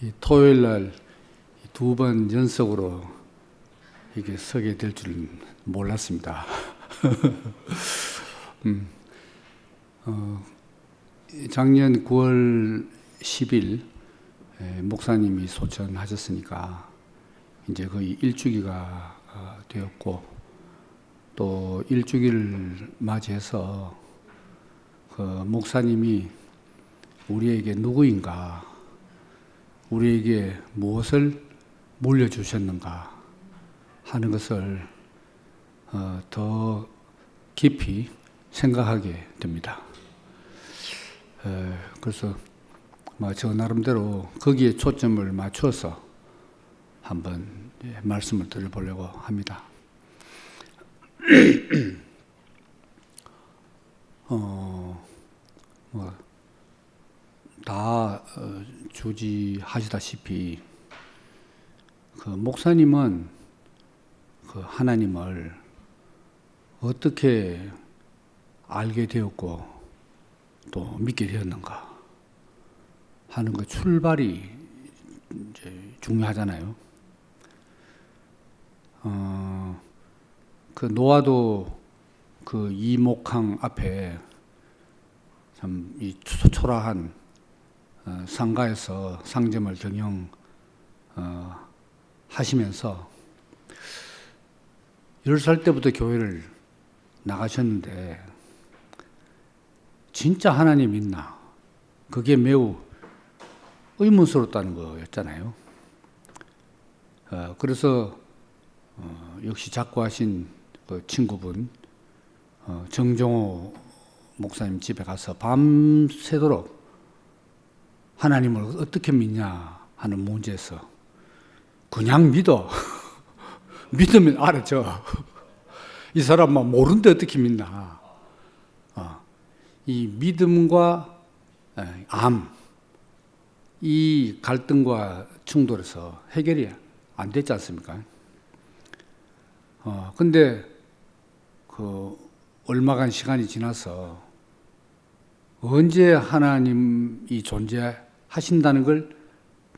이 토요일 날 두 번 연속으로 이게 서게 될 줄은 몰랐습니다. 작년 9월 10일 목사님이 소천하셨으니까 이제 거의 일주기가 되었고, 또 일주기를 맞이해서 그 목사님이 우리에게 누구인가, 우리에게 무엇을 물려주셨는가 하는 것을 더 깊이 생각하게 됩니다. 그래서 저 나름대로 거기에 초점을 맞춰서 한번 말씀을 드려보려고 합니다. 다 주지하시다시피 그 목사님은 그 하나님을 어떻게 알게 되었고 또 믿게 되었는가 하는 그 출발이 이제 중요하잖아요. 그 노아도 그 이목항 앞에 참 이 초라한 상가에서 상점을 경영 하시면서 10살 때부터 교회를 나가셨는데 진짜 하나님 있나? 그게 매우 의문스럽다는 거였잖아요. 그래서 역시 작고하신 그 친구분 정종호 목사님 집에 가서 밤새도록 하나님을 어떻게 믿냐 하는 문제에서 그냥 믿어. 믿으면 알아져. 이 사람만 모르는데 어떻게 믿나. 이 믿음과 이 갈등과 충돌에서 해결이 안 됐지 않습니까? 근데 그 얼마간 시간이 지나서 언제 하나님이 존재하신다는 걸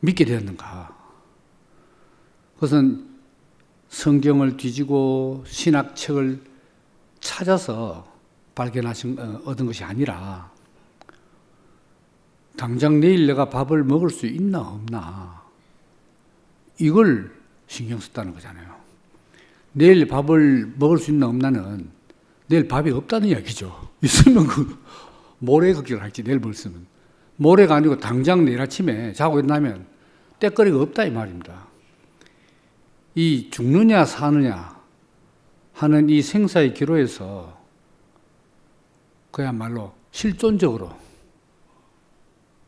믿게 되었는가? 그것은 성경을 뒤지고 신학책을 찾아서 얻은 것이 아니라 당장 내일 내가 밥을 먹을 수 있나 없나 이걸 신경 썼다는 거잖아요. 내일 밥을 먹을 수 있나 없나는 내일 밥이 없다는 이야기죠. 있으면 모레 걱정을 할지 내일 뭘 쓰면. 모레가 아니고 당장 내일 아침에 자고 일어나면 때거리가 없다 이 말입니다. 이 죽느냐 사느냐 하는 이 생사의 기로에서 그야말로 실존적으로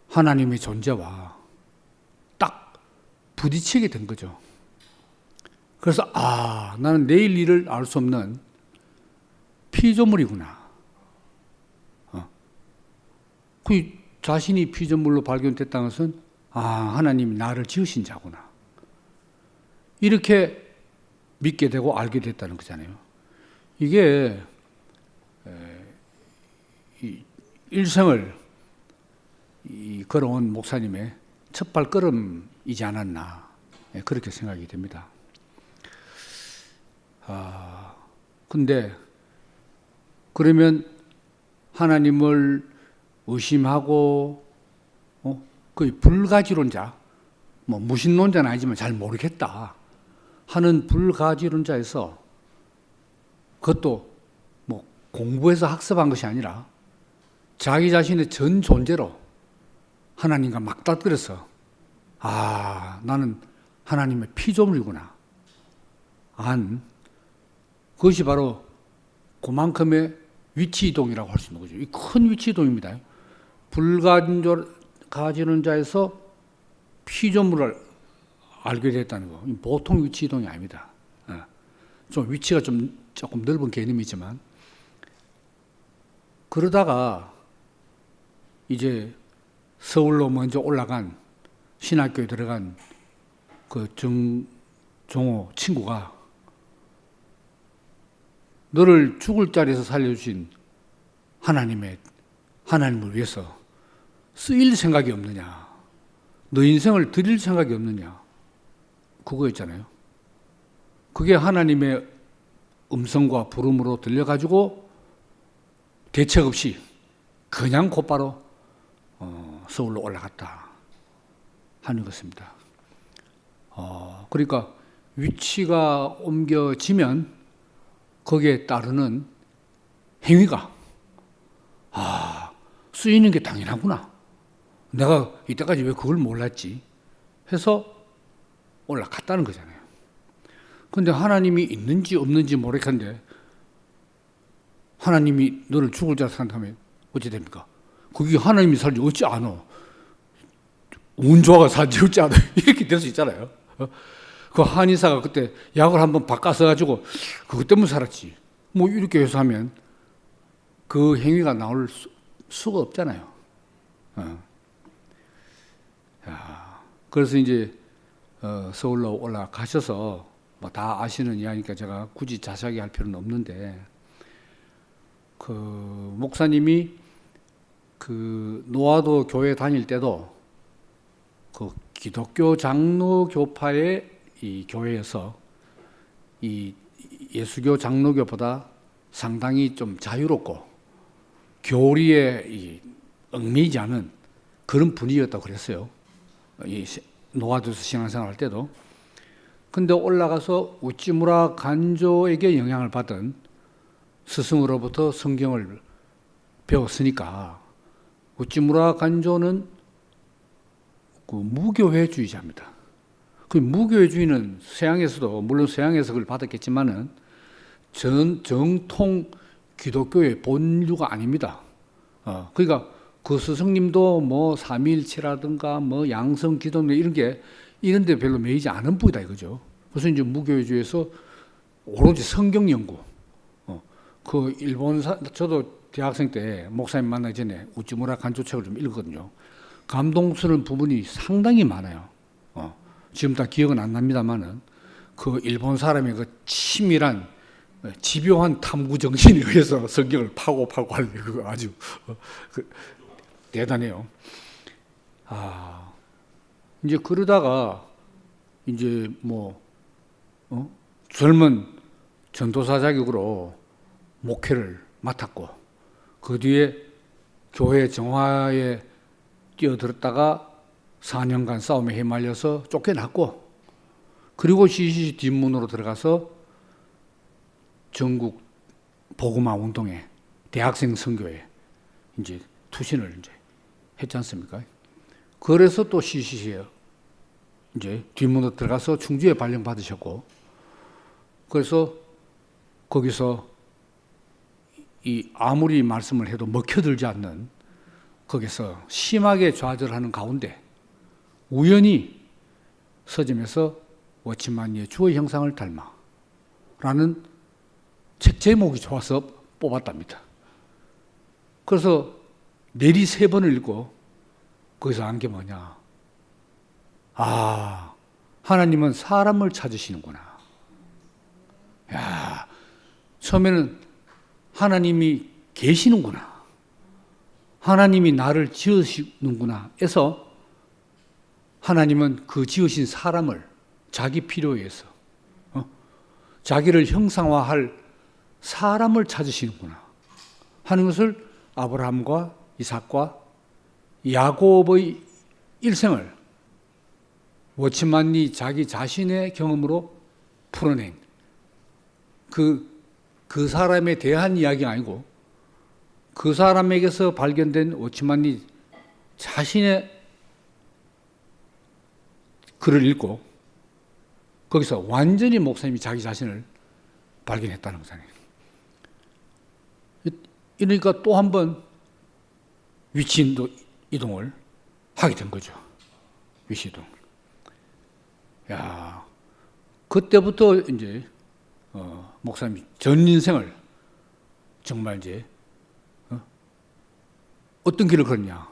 하나님의 존재와 딱 부딪히게 된 거죠. 그래서 나는 내일 일을 알 수 없는 피조물이구나. 그 자신이 피조물로 발견됐다는 것은 하나님이 나를 지으신 자구나. 이렇게 믿게 되고 알게 됐다는 거잖아요. 이게 일생을 걸어온 목사님의 첫 발걸음이지 않았나 그렇게 생각이 됩니다. 근데 그러면 하나님을 의심하고 거의 불가지론자, 무신론자는 아니지만 잘 모르겠다 하는 불가지론자에서 그것도 공부해서 학습한 것이 아니라 자기 자신의 전 존재로 하나님과 맞닥뜨려서 나는 하나님의 피조물이구나 그것이 바로 그만큼의 위치 이동이라고 할 수 있는 거죠. 이 큰 위치 이동입니다. 불가지론자에서 피조물을 알게 됐다는 거. 보통 위치 이동이 아닙니다. 좀 위치가 조금 넓은 개념이지만 그러다가 이제 서울로 먼저 올라간 신학교에 들어간 그 정종호 친구가 너를 죽을 자리에서 살려주신 하나님을 위해서 쓰일 생각이 없느냐. 너 인생을 드릴 생각이 없느냐? 그거였잖아요. 그게 하나님의 음성과 부름으로 들려가지고 대책 없이 그냥 곧바로 서울로 올라갔다 하는 것입니다. 그러니까 위치가 옮겨지면 거기에 따르는 행위가 쓰이는 게 당연하구나. 내가 이때까지 왜 그걸 몰랐지? 해서 올라갔다는 거잖아요. 그런데 하나님이 있는지 없는지 모르겠는데 하나님이 너를 죽을 자라 생각하면 어찌 됩니까? 그게 하나님이 살지 어찌 않아? 운 좋아가 살지 어찌 않아? 이렇게 될 수 있잖아요. 그 한의사가 그때 약을 한번 바꿔서가지고 그것 때문에 살았지. 뭐 이렇게 해서 하면 그 행위가 나올 수가 없잖아요. 그래서 이제 서울로 올라가셔서 뭐 다 아시는 이야기니까 제가 굳이 자세하게 할 필요는 없는데 그 목사님이 그 노아도 교회 다닐 때도 그 기독교 장로교파의 이 교회에서 이 예수교 장로교보다 상당히 좀 자유롭고 교리에 이 얽매이지 않은 그런 분위기였다고 그랬어요. 이 노아도에서 신앙생활 할 때도. 근데 올라가서 우찌무라 간조에게 영향을 받은 스승으로부터 성경을 배웠으니까 우찌무라 간조는 그 무교회주의자입니다. 그 무교회주의는 서양에서도 물론 서양에서 그걸 받았겠지만은 정통 기독교의 본류가 아닙니다. 그러니까 그 스승님도 뭐 삼위일체라든가 뭐 양성 기독교 이런 데 별로 매이지 않은 분이다 이거죠. 그래서 이제 무교회주의에서 오로지 성경 연구. 그 저도 대학생 때 목사님 만나기 전에 우찌무라 간조 책을 좀 읽었거든요. 감동스러운 부분이 상당히 많아요. 지금 다 기억은 안 납니다만은 그 일본 사람의 그 치밀한 집요한 탐구 정신에 의해서 성경을 파고 하는 거 아주 대단해요. 이제 그러다가 이제 뭐 젊은 전도사 자격으로 목회를 맡았고 그 뒤에 교회 정화에 뛰어들었다가 4년간 싸움에 휘말려서 쫓겨났고 그리고 CCC 뒷문으로 들어가서 전국 복음화 운동에 대학생 선교에 이제 투신을 이제 했지 않습니까? 그래서 또 CCC에 이제 뒷문으로 들어가서 충주에 발령 받으셨고 그래서 거기서 이 아무리 말씀을 해도 먹혀들지 않는 거기서 심하게 좌절하는 가운데 우연히 서점에서 워치만니의 주의 형상을 닮아 라는 책 제목이 좋아서 뽑았답니다. 그래서 내리 3번을 읽고 거기서 안 게 뭐냐. 하나님은 사람을 찾으시는구나. 처음에는 하나님이 계시는구나. 하나님이 나를 지으시는구나 해서 하나님은 그 지으신 사람을 자기 필요에 의해서 자기를 형상화할 사람을 찾으시는구나 하는 것을 아브라함과 이삭과 야곱의 일생을 워치만니 자기 자신의 경험으로 풀어낸 그 사람에 대한 이야기가 아니고 그 사람에게서 발견된 워치만니 자신의 글을 읽고 거기서 완전히 목사님이 자기 자신을 발견했다는 거잖아요. 이러니까 또 한 번 위치 이동을 하게 된 거죠. 위치 이동. 그때부터 이제 목사님이 전 인생을 정말 이제 어떤 길을 걸었냐?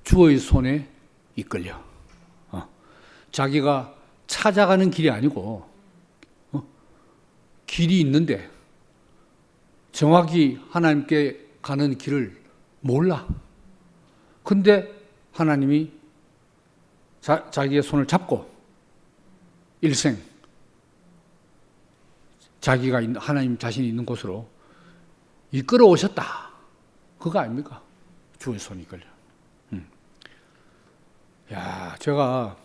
주의 손에 이끌려. 자기가 찾아가는 길이 아니고 길이 있는데 정확히 하나님께 가는 길을 몰라. 근데 하나님이 자기의 손을 잡고 일생 자기가 하나님 자신이 있는 곳으로 이끌어 오셨다. 그거 아닙니까? 주의 손이 이끌려. 야, 제가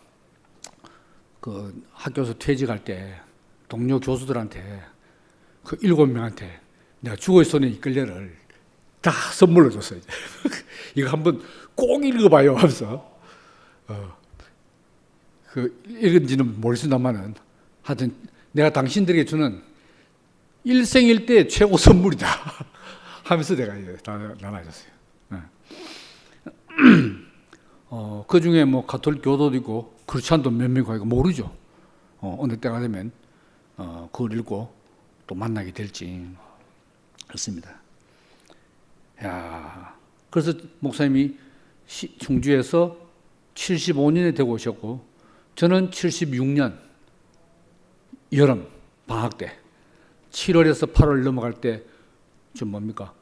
그 학교에서 퇴직할 때 동료 교수들한테 그 7명한테 내가 주의 손에 이끌려를 다 선물로 줬어요. 이거 한번 꼭 읽어봐요 하면서 그 읽은지는 모르겠습니다만은 하여튼 내가 당신들에게 주는 일생일대 최고 선물이다 하면서 내가 이제 다 나눠줬어요. 그 중에 뭐 가톨릭 교도도 있고 크리스찬도 몇 명이 있고 모르죠. 어느 때가 되면 그걸 읽고 또 만나게 될지 그렇습니다. 야, 그래서 목사님이 충주에서 75년에 되고 오셨고 저는 76년 여름 방학 때 7월에서 8월 넘어갈 때 좀 뭡니까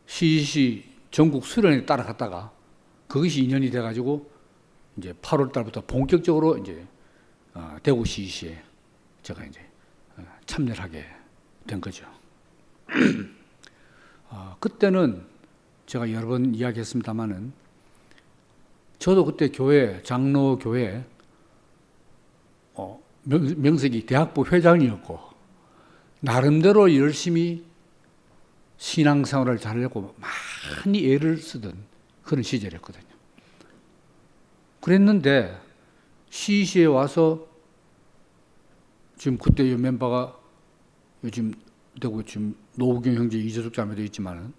CEC 전국 수련회 따라갔다가 그것이 2년이 돼가지고 이제 8월 달부터 본격적으로 이제 대구 CEC에 제가 이제 참여를 하게 된 거죠. 그때는 제가 여러 번 이야기했습니다만은 저도 그때 교회 장로 교회 명색이 대학부 회장이었고 나름대로 열심히 신앙생활을 잘하려고 많이 애를 쓰던 그런 시절이었거든요. 그랬는데 CEC에 와서 지금 그때 이 멤버가 요즘 되고 지금 노우경 형제 이재숙 자매도 있지만은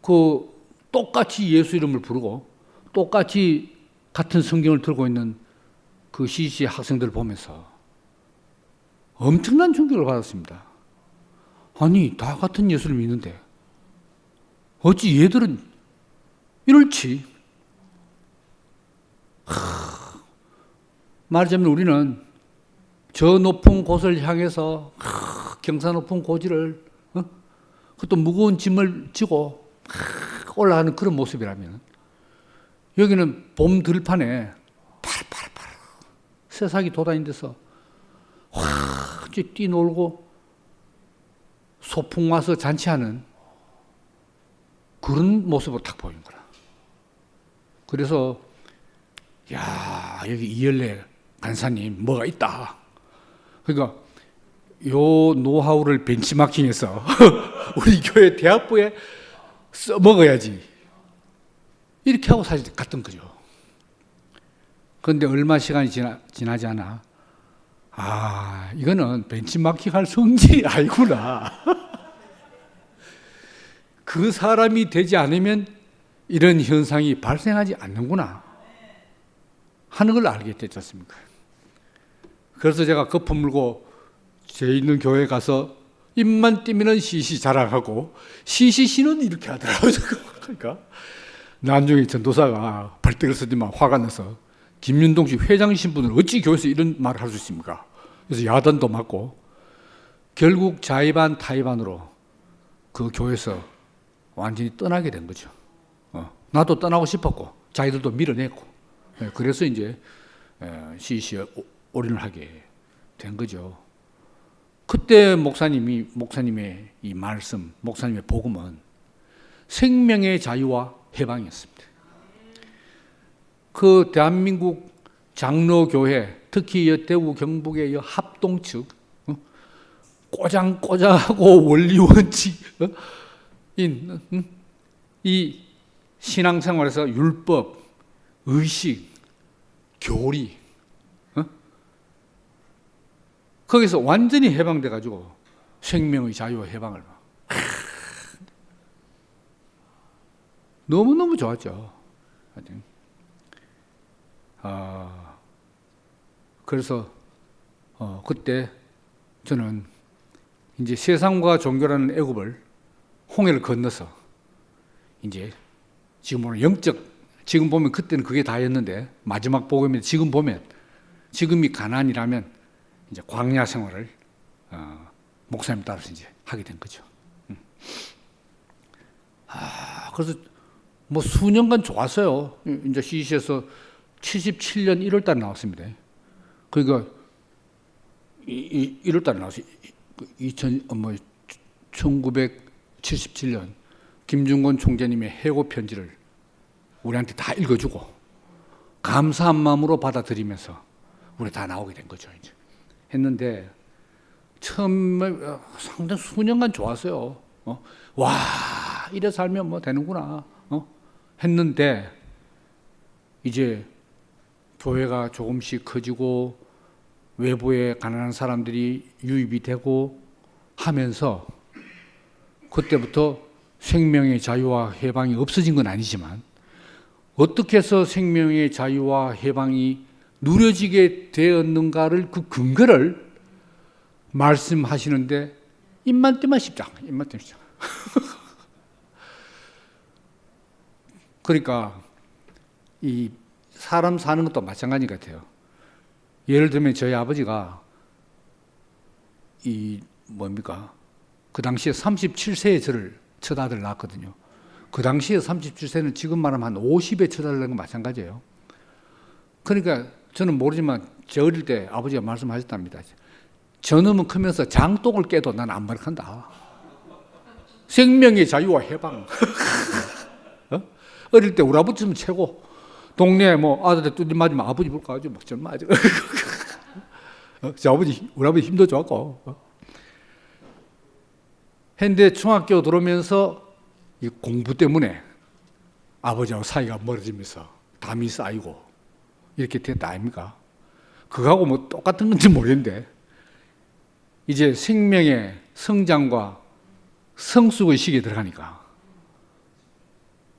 그 똑같이 예수 이름을 부르고 똑같이 같은 성경을 들고 있는 그 CEC 학생들을 보면서 엄청난 충격을 받았습니다. 아니 다 같은 예수를 믿는데 어찌 얘들은 이럴지. 말하자면 우리는 저 높은 곳을 향해서 경사 높은 고지를 그것도 무거운 짐을 지고 올라가는 그런 모습이라면 여기는 봄 들판에 파릇파릇 새싹이 돋아있는 데서 확 뛰놀고 소풍 와서 잔치하는 그런 모습으로 딱 보이는 거라. 그래서 야 여기 이열래 간사님 뭐가 있다. 그러니까 요 노하우를 벤치마킹해서 우리 교회 대학부에 써먹어야지 이렇게 하고 사실 갔던 거죠. 그런데 얼마 시간이 지나지 않아 이거는 벤치마킹할 성질이 아니구나. 그 사람이 되지 않으면 이런 현상이 발생하지 않는구나 하는 걸 알게 됐지 않습니까? 그래서 제가 거품 물고 제 있는 교회에 가서 입만 띄면 CEC 자랑하고 CEC는 이렇게 하더라고요. 그러니까 나중에 전도사가 발등을 쓰지만 화가 나서 김윤동 씨 회장 신분을 어찌 교회에서 이런 말을 할 수 있습니까? 그래서 야단도 맞고 결국 자의반 타의반으로 그 교회에서 완전히 떠나게 된 거죠. 나도 떠나고 싶었고 자기들도 밀어냈고 그래서 이제 CEC에 올인을 하게 된 거죠. 그때 목사님의 이 말씀, 목사님의 복음은 생명의 자유와 해방이었습니다. 그 대한민국 장로교회, 특히 대구 경북의 합동측, 꼬장꼬장하고 원리원칙인 이 신앙생활에서 율법, 의식, 교리, 거기서 완전히 해방돼 가지고 생명의 자유와 해방을 너무너무 좋았죠. 그래서 그때 저는 이제 세상과 종교라는 애굽을 홍해를 건너서 이제 지금 보면 그때는 그게 다였는데 마지막 복음인데 지금 보면 지금이 가나안이라면 이제 광야 생활을 목사님 따라서 이제 하게 된 거죠. 그래서 뭐 수년간 좋았어요. 이제 CEC에서 77년 1월 달에 나왔습니다. 그러니까 1월 달에 나왔어요. 1977년 김중건 총재님의 해고 편지를 우리한테 다 읽어주고 감사한 마음으로 받아들이면서 우리 다 나오게 된 거죠. 이제 했는데 처음에 상당히 수년간 좋았어요. 와, 이래 살면 뭐 되는구나. 했는데 이제 교회가 조금씩 커지고 외부에 가난한 사람들이 유입이 되고 하면서 그때부터 생명의 자유와 해방이 없어진 건 아니지만 어떻게 해서 생명의 자유와 해방이 누려지게 되었는가를 그 근거를 말씀하시는데 입만 떼면 십자가, 입만 떼면 십자가. 그러니까 이 사람 사는 것도 마찬가지 같아요. 예를 들면 저희 아버지가 그 당시에 37세에 저를 첫 아들을 낳았거든요. 그 당시에 37세는 지금 말하면 한 50에 첫 아들을 낳은 건 마찬가지예요. 그러니까 저는 모르지만 제 어릴 때 아버지가 말씀하셨답니다. 저놈은 크면서 장독을 깨도 난 안 버럭한다. 생명의 자유와 해방. 어릴 때 우리 아버지는 최고. 동네에 뭐 아들한테 뚜디 맞으면 아버지 볼까 하죠. 막 전 맞아. 우리 아버지 힘도 좋았고. 했는데 중학교 들어오면서 이 공부 때문에 아버지하고 사이가 멀어지면서 담이 쌓이고 이렇게 됐다 아닙니까? 그거하고 뭐 똑같은 건지 모르겠는데 이제 생명의 성장과 성숙의 시기에 들어가니까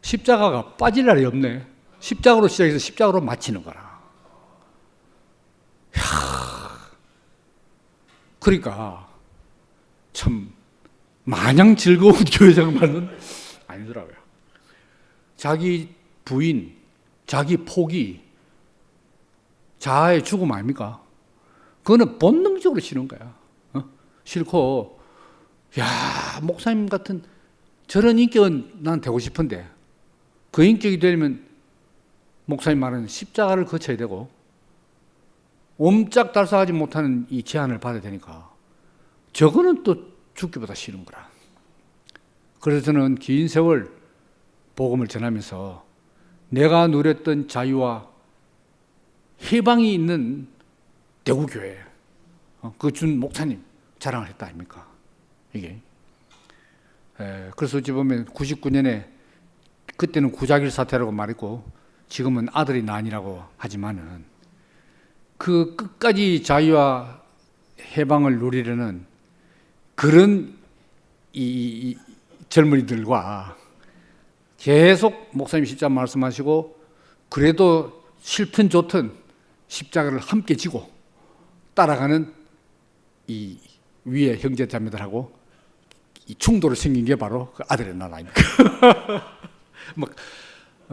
십자가가 빠질 날이 없네. 십자가로 시작해서 십자가로 마치는 거라. 그러니까 참 마냥 즐거운 교회생활은 아니더라고요. 자기 부인, 자기 포기, 자아의 죽음 아닙니까? 그거는 본능적으로 싫은 거야. 싫고, 야, 목사님 같은 저런 인격은 난 되고 싶은데 그 인격이 되려면 목사님 말하는 십자가를 거쳐야 되고 옴짝달싹하지 못하는 이 제한을 받아야 되니까 저거는 또 죽기보다 싫은 거라. 그래서 저는 긴 세월 복음을 전하면서 내가 누렸던 자유와 해방이 있는 대구교회 그 준 목사님 자랑을 했다 아닙니까? 이게 그래서 어찌 보면 99년에 그때는 구자길 사태라고 말했고 지금은 아들이 난이라고 하지만은 그 끝까지 자유와 해방을 누리려는 그런 이 젊은이들과 계속 목사님 십자가 말씀하시고 그래도 싫든 좋든 십자가를 함께 지고 따라가는 이 위에 형제 자매들하고 이 충돌이 생긴 게 바로 그 아들의 날 아닙니까? 뭐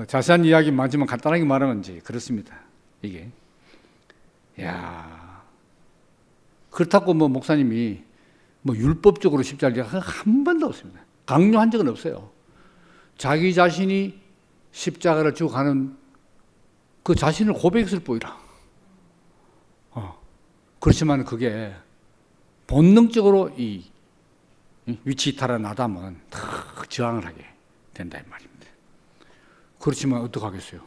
자세한 이야기 많지만 간단하게 말하면 이제 그렇습니다. 이게 야 그렇다고 뭐 목사님이 뭐 율법적으로 십자가를 한 번도 없습니다. 강요한 적은 없어요. 자기 자신이 십자가를 지고 가는 그 자신을 고백했을 뿐이라. 그렇지만 그게 본능적으로 이 위치이탈한 아담은 다 저항을 하게 된다 이 말입니다. 그렇지만 어떡하겠어요?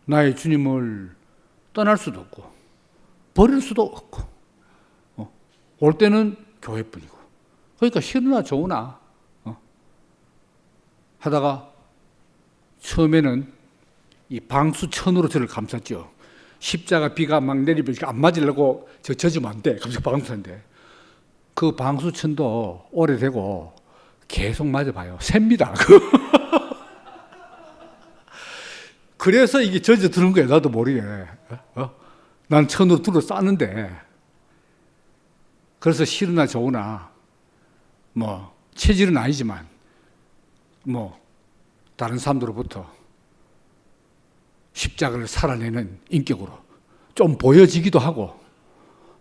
나의 주님을 떠날 수도 없고 버릴 수도 없고 올 때는 교회뿐이고 그러니까 싫으나 좋으나 하다가 처음에는 이 방수천으로 저를 감쌌죠. 십자가 비가 막 내리면 안 맞으려고 젖으면 안 돼. 갑자기 방수천인데 그 방수천도 오래되고 계속 맞아봐요. 셉니다. 그래서 이게 젖어드는 거예요. 나도 모르게. 난 천으로 둘러쌌는데 그래서 싫으나 좋으나 뭐 체질은 아니지만 뭐 다른 사람들로부터 십자가를 살아내는 인격으로 좀 보여지기도 하고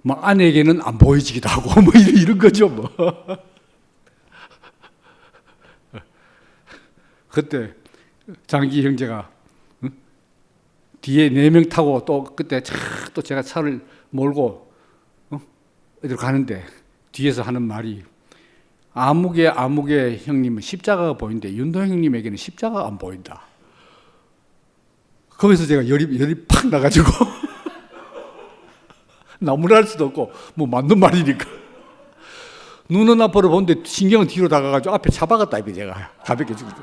뭐 아내에게는 안 보여지기도 하고 뭐 이런 거죠 뭐. 그때 장기 형제가 뒤에 4명 타고 또 그때 또 제가 차를 몰고 어디로 가는데 뒤에서 하는 말이 아무개 형님은 십자가가 보이는데 윤도 형님에게는 십자가가 안 보인다. 거기서 제가 열이 팍 나가지고 나무랄 수도 없고 뭐 맞는 말이니까 눈은 앞으로 보는데 신경은 뒤로 다가가지고 앞에 차박았다 이게 제가 가볍게 죽을 때.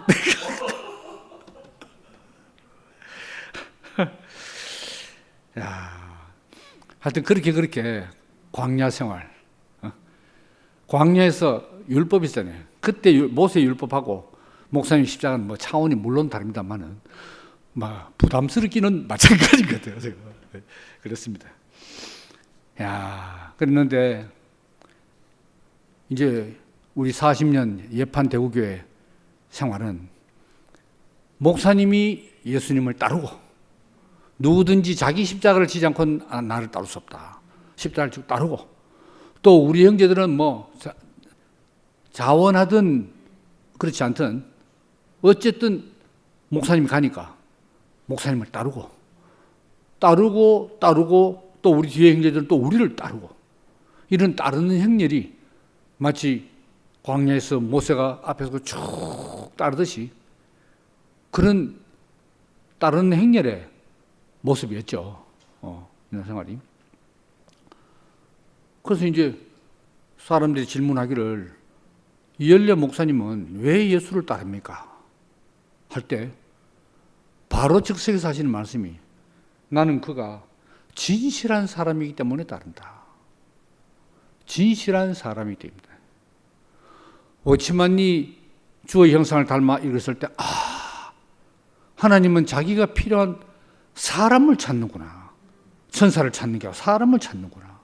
야, 하여튼 그렇게 광야 생활, 광야에서 율법이 있잖아요. 그때 모세 율법하고 목사님 십자가는 뭐 차원이 물론 다릅니다만은 막 부담스럽기는 마찬가지인 것 같아요. 제가 그렇습니다. 야, 그랬는데 이제 우리 40년 예판 대구교회 생활은 목사님이 예수님을 따르고 누구든지 자기 십자가를 지지 않고는 나를 따를 수 없다. 십자가를 쭉 따르고 또 우리 형제들은 뭐 자원하든 그렇지 않든 어쨌든 목사님이 가니까 목사님을 따르고 또 우리 뒤에 형제들은 또 우리를 따르고 이런 따르는 행렬이 마치 광야에서 모세가 앞에서 쭉 따르듯이 그런 따르는 행렬의 모습이었죠. 이런 생활이. 그래서 이제 사람들이 질문하기를 이열려 목사님은 왜 예수를 따릅니까? 할 때 바로 즉석에서 하시는 말씀이 나는 그가 진실한 사람이기 때문에 따른다. 진실한 사람이기 때문에. 오치만니 주의 형상을 닮아 읽었을 때 하나님은 자기가 필요한 사람을 찾는구나. 천사를 찾는 게 아니라 사람을 찾는구나.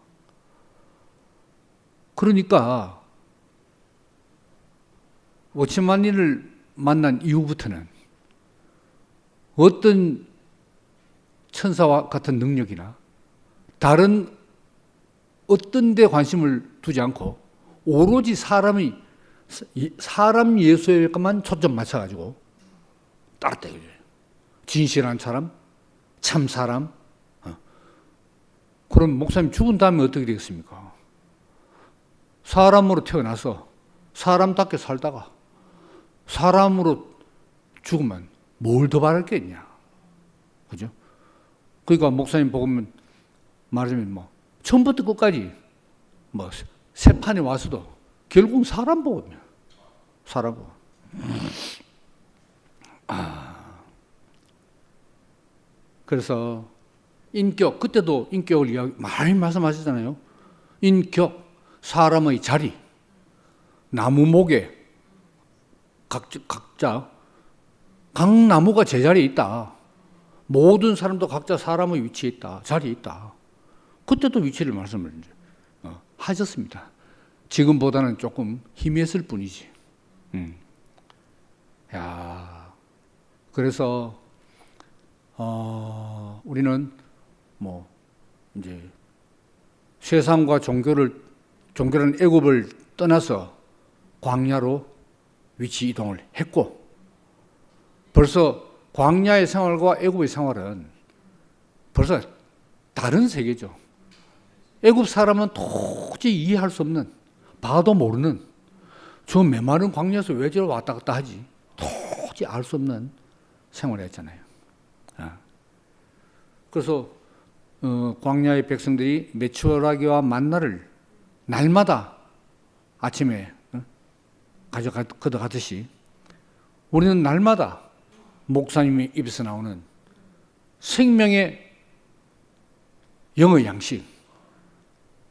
그러니까 오치만니를 만난 이후부터는 어떤 천사와 같은 능력이나 다른 어떤 데 관심을 두지 않고 오로지 사람 예수에만 초점 맞춰가지고 따랐다. 진실한 사람, 참 사람. 그럼 목사님 죽은 다음에 어떻게 되겠습니까? 사람으로 태어나서 사람답게 살다가 사람으로 죽으면 뭘 더 바랄 게 있냐. 그죠? 그러니까 목사님 보면 말하자면 뭐 처음부터 끝까지 뭐 세 판에 와서도 결국 사람 보거든요. 사람 보고. 그래서 인격, 그때도 인격을 많이 말씀하시잖아요. 인격, 사람의 자리, 나무목에 각자 각 나무가 제자리에 있다. 모든 사람도 각자 사람의 위치에 있다. 자리에 있다. 그때도 위치를 말씀을 하셨습니다. 지금보다는 조금 희미했을 뿐이지. 야, 그래서 우리는 뭐 이제 세상과 종교라는 애굽을 떠나서 광야로 위치 이동을 했고, 벌써 광야의 생활과 애굽의 생활은 벌써 다른 세계죠. 애굽 사람은 도저히 이해할 수 없는, 봐도 모르는, 저 메마른 광야에서 왜 저러 왔다 갔다 하지? 도저히 알 수 없는 생활을 했잖아요. 그래서 광야의 백성들이 메추라기와 만나를 날마다 아침에 걷어가듯이 우리는 날마다 목사님의 입에서 나오는 생명의 영의 양식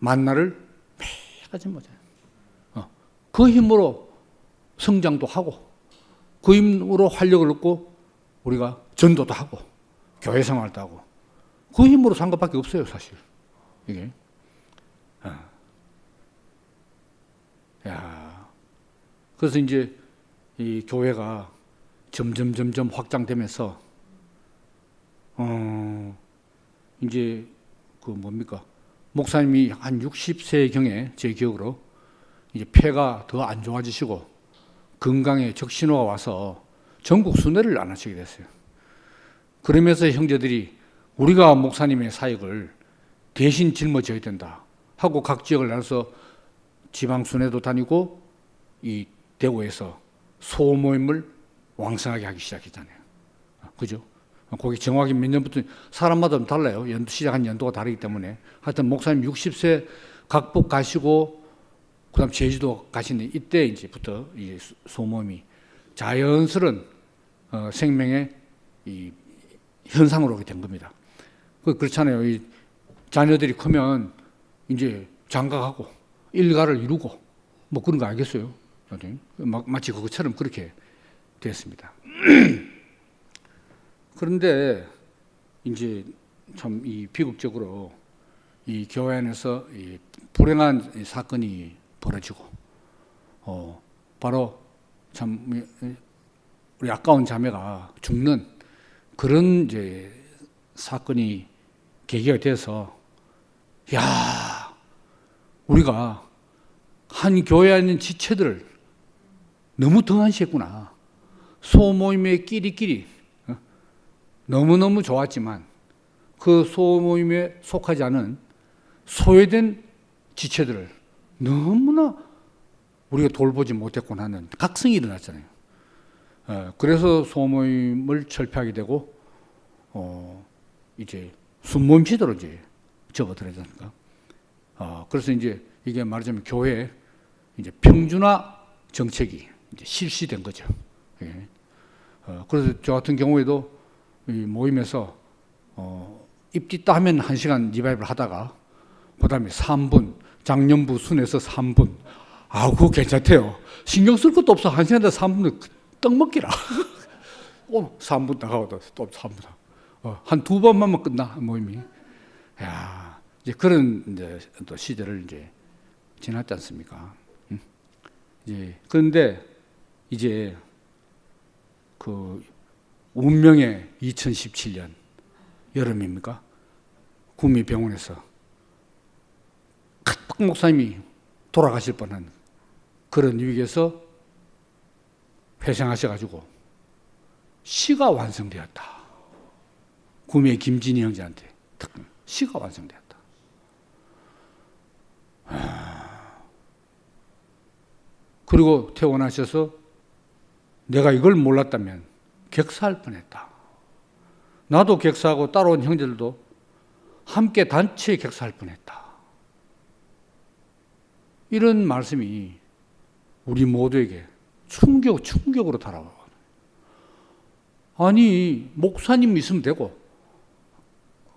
만나를 매일같이 먹어요. 그 힘으로 성장도 하고 그 힘으로 활력을 얻고 우리가 전도도 하고 교회 생활도 하고 그 힘으로 산 것밖에 없어요, 사실. 이게. 야. 그래서 이제 이 교회가 점점 확장되면서 이제 그 뭡니까? 목사님이 한 60세경에 제 기억으로 이제 폐가 더 안 좋아지시고 건강에 적신호가 와서 전국 순회를 안 하시게 됐어요. 그러면서 형제들이 우리가 목사님의 사역을 대신 짊어져야 된다 하고 각 지역을 나눠서 지방 순회도 다니고 이 대구에서 소모임을 왕성하게 하기 시작했잖아요. 그죠? 거기 정확히 몇 년부터 사람마다 좀 달라요. 시작한 연도가 다르기 때문에. 하여튼 목사님 60세 각복 가시고 그다음 제주도 가시는 이때 이제부터 이 소모임이 자연스러운 생명의 이 현상으로 오게 된 겁니다. 그렇잖아요. 이 자녀들이 크면 이제 장가가고 일가를 이루고 뭐 그런 거 알겠어요? 마치 그것처럼 그렇게 됐습니다. 그런데 이제 참 이 비극적으로 이 교회 안에서 이 불행한 사건이 벌어지고, 바로 참 우리 아까운 자매가 죽는 그런 이제 사건이 계기가 돼서, 야, 우리가 한 교회 안에 있는 지체들을 너무 등한시했구나. 소모임의 끼리끼리 너무너무 좋았지만 그 소모임에 속하지 않은 소외된 지체들을 너무나 우리가 돌보지 못했구나 하는 각성이 일어났잖아요. 그래서 소모임을 철폐하게 되고 이제 순모임 시대로 이제 접어들었으니까. 그래서 이제 이게 말하자면 교회 이제 평준화 정책이 이제 실시된 거죠. 예. 그래서 저 같은 경우에도 이 모임에서 입뒷다 하면 1시간 리바이벌 하다가 그다음에 3분 장년부 순에서 3분. 그거 괜찮대요. 신경 쓸 것도 없어. 1시간에 3분은 떡 먹기라. 3분 나가고 또 3분. 한 2번만 끝나 모임이. 야, 이제 그런 이제 또 시대를 이제 지났지 않습니까? 그런데 이제 그 운명의 2017년 여름입니까? 구미병원에서 박 목사님이 돌아가실 뻔한 그런 위기에서 회생하셔가지고 시가 완성되었다. 구미의 김진희 형제한테 시가 완성되었다. 그리고 퇴원하셔서 내가 이걸 몰랐다면 객사할 뻔했다. 나도 객사하고 따라온 형제들도 함께 단체에 객사할 뻔했다. 이런 말씀이 우리 모두에게 충격으로 달아와. 아니, 목사님 있으면 되고,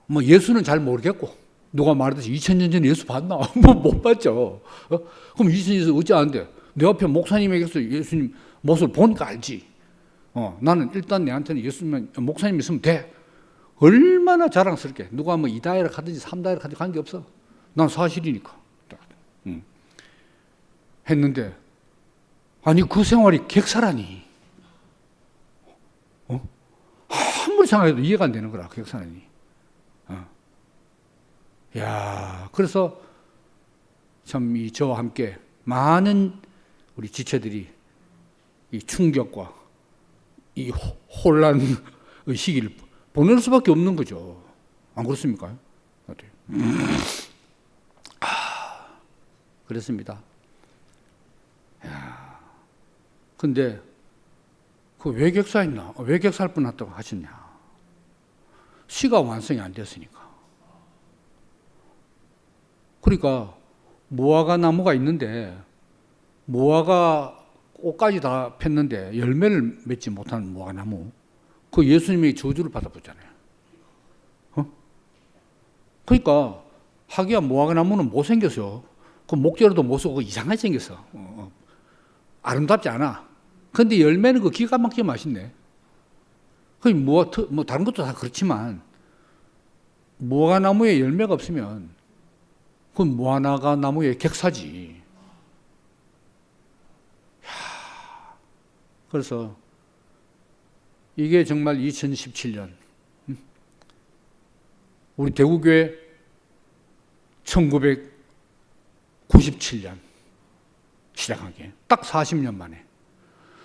뭐 예수는 잘 모르겠고, 누가 말하듯이 2000년 전에 예수 봤나? 뭐 못 봤죠. 그럼 2000년 전에 어찌 아는데? 내 앞에 목사님에게서 예수님 모습을 보니까 알지. 나는 일단 내한테는 예수님, 목사님 있으면 돼. 얼마나 자랑스럽게. 누가 뭐 2다이락 하든지 3다이락 하든지 관계없어. 난 사실이니까. 했는데, 아니, 그 생활이 객사라니. 아무리 생각해도 이해가 안 되는 거라, 객사라니. 야, 그래서 참 저와 함께 많은 우리 지체들이 이 충격과 이 혼란의 시기를 보낼 수밖에 없는 거죠. 안 그렇습니까? 그렇습니다. 근데 그 왜 객사했나? 왜 객사할 뻔했다고 하셨냐? 시가 완성이 안 됐으니까. 그러니까 무화과 나무가 있는데 무화과 꽃까지 다 폈는데 열매를 맺지 못한 무화과 나무, 그 예수님의 저주를 받아보잖아요. 그러니까 하기야 무화과 나무는 못생겼어. 그 목재로도 못 쓰고 이상하게 생겼어. 아름답지 않아. 근데 열매는 그 기가 막히게 맛있네. 뭐 다른 것도 다 그렇지만 무화과 나무에 열매가 없으면 그건 무화과 나무의 객사지. 그래서 이게 정말 2017년 우리 대구교회 1997년 시작한 게 딱 40년 만에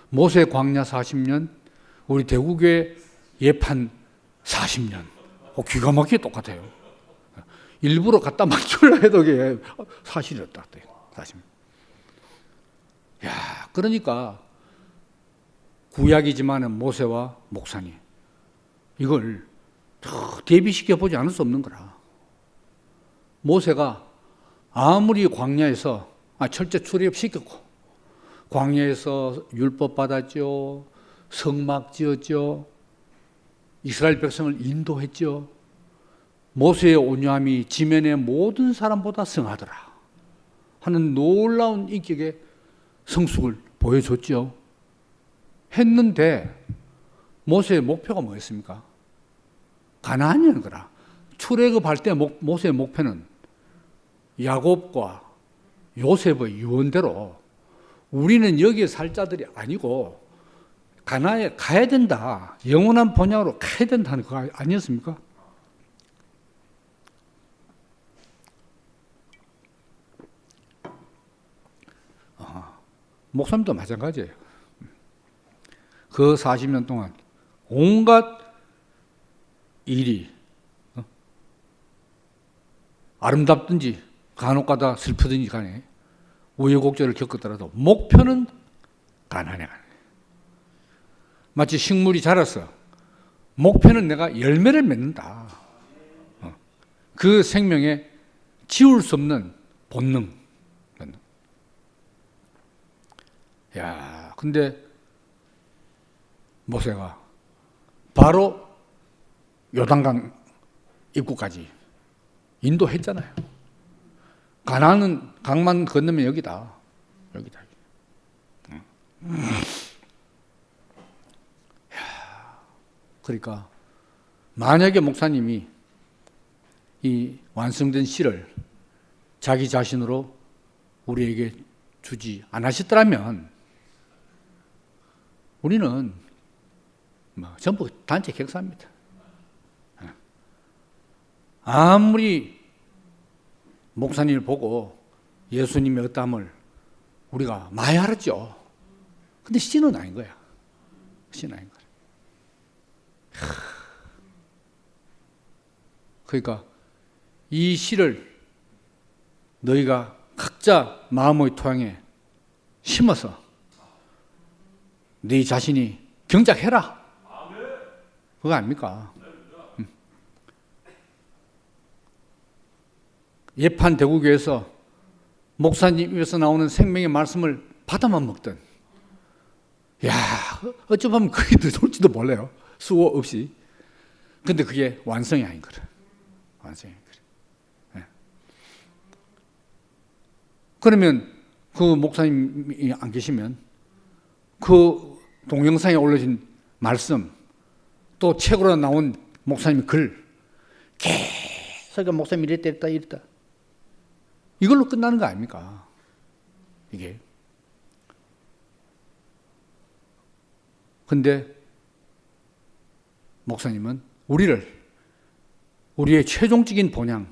모세 광야 40년, 우리 대구교회 예판 40년. 기가 막히게 똑같아요. 일부러 갖다 맞추려 해도 이게 사실이었다. 사실. 야, 그러니까 구약이지만은 모세와 목사님 이걸 대비시켜 보지 않을 수 없는 거라. 모세가 아무리 광야에서 철제 출애굽시켰고 광야에서 율법 받았죠. 성막 지었죠. 이스라엘 백성을 인도했죠. 모세의 온유함이 지면의 모든 사람보다 성하더라 하는 놀라운 인격의 성숙을 보여줬죠. 했는데 모세의 목표가 뭐였습니까? 가나안이라는 거라. 출애굽할 때 모세의 목표는 야곱과 요셉의 유언대로 우리는 여기에 살 자들이 아니고 가나안에 가야 된다. 영원한 본향으로 가야 된다는 거 아니었습니까? 목사님도 마찬가지예요. 그 40년 동안 온갖 일이 아름답든지 간혹가다 슬프든지 간에 우여곡절을 겪었더라도 목표는 가나안에 가는 거예요. 마치 식물이 자라서 목표는 내가 열매를 맺는다. 그 생명에 지울 수 없는 본능. 야, 근데 모세가 바로 요단강 입구까지 인도했잖아요. 가나안은 강만 건너면 여기다. 여기다. 그러니까 만약에 목사님이 이 완성된 시를 자기 자신으로 우리에게 주지 않으셨더라면 우리는 전부 단체 격사입니다. 아무리 목사님을 보고 예수님의 어떠함을 우리가 많이 알았죠. 근데 씨는 아닌 거야. 씨는 아닌 거야. 그러니까 이 시를 너희가 각자 마음의 토양에 심어서 네 자신이 경작해라. 그거 아닙니까? 예판 대구교에서 목사님 입에서 나오는 생명의 말씀을 받아만 먹던, 야, 어쩌면 그게 더 좋을지도 몰라요. 수고 없이. 근데 그게 완성이 아닌 거라. 완성이 아닌 거라. 네. 그러면 그 목사님이 안 계시면 그 동영상에 올려진 말씀, 또 책으로 나온 목사님의 글, 계속 목사님이 이랬다 이랬다 이걸로 끝나는 거 아닙니까? 이게. 근데 목사님은 우리의 최종적인 본향,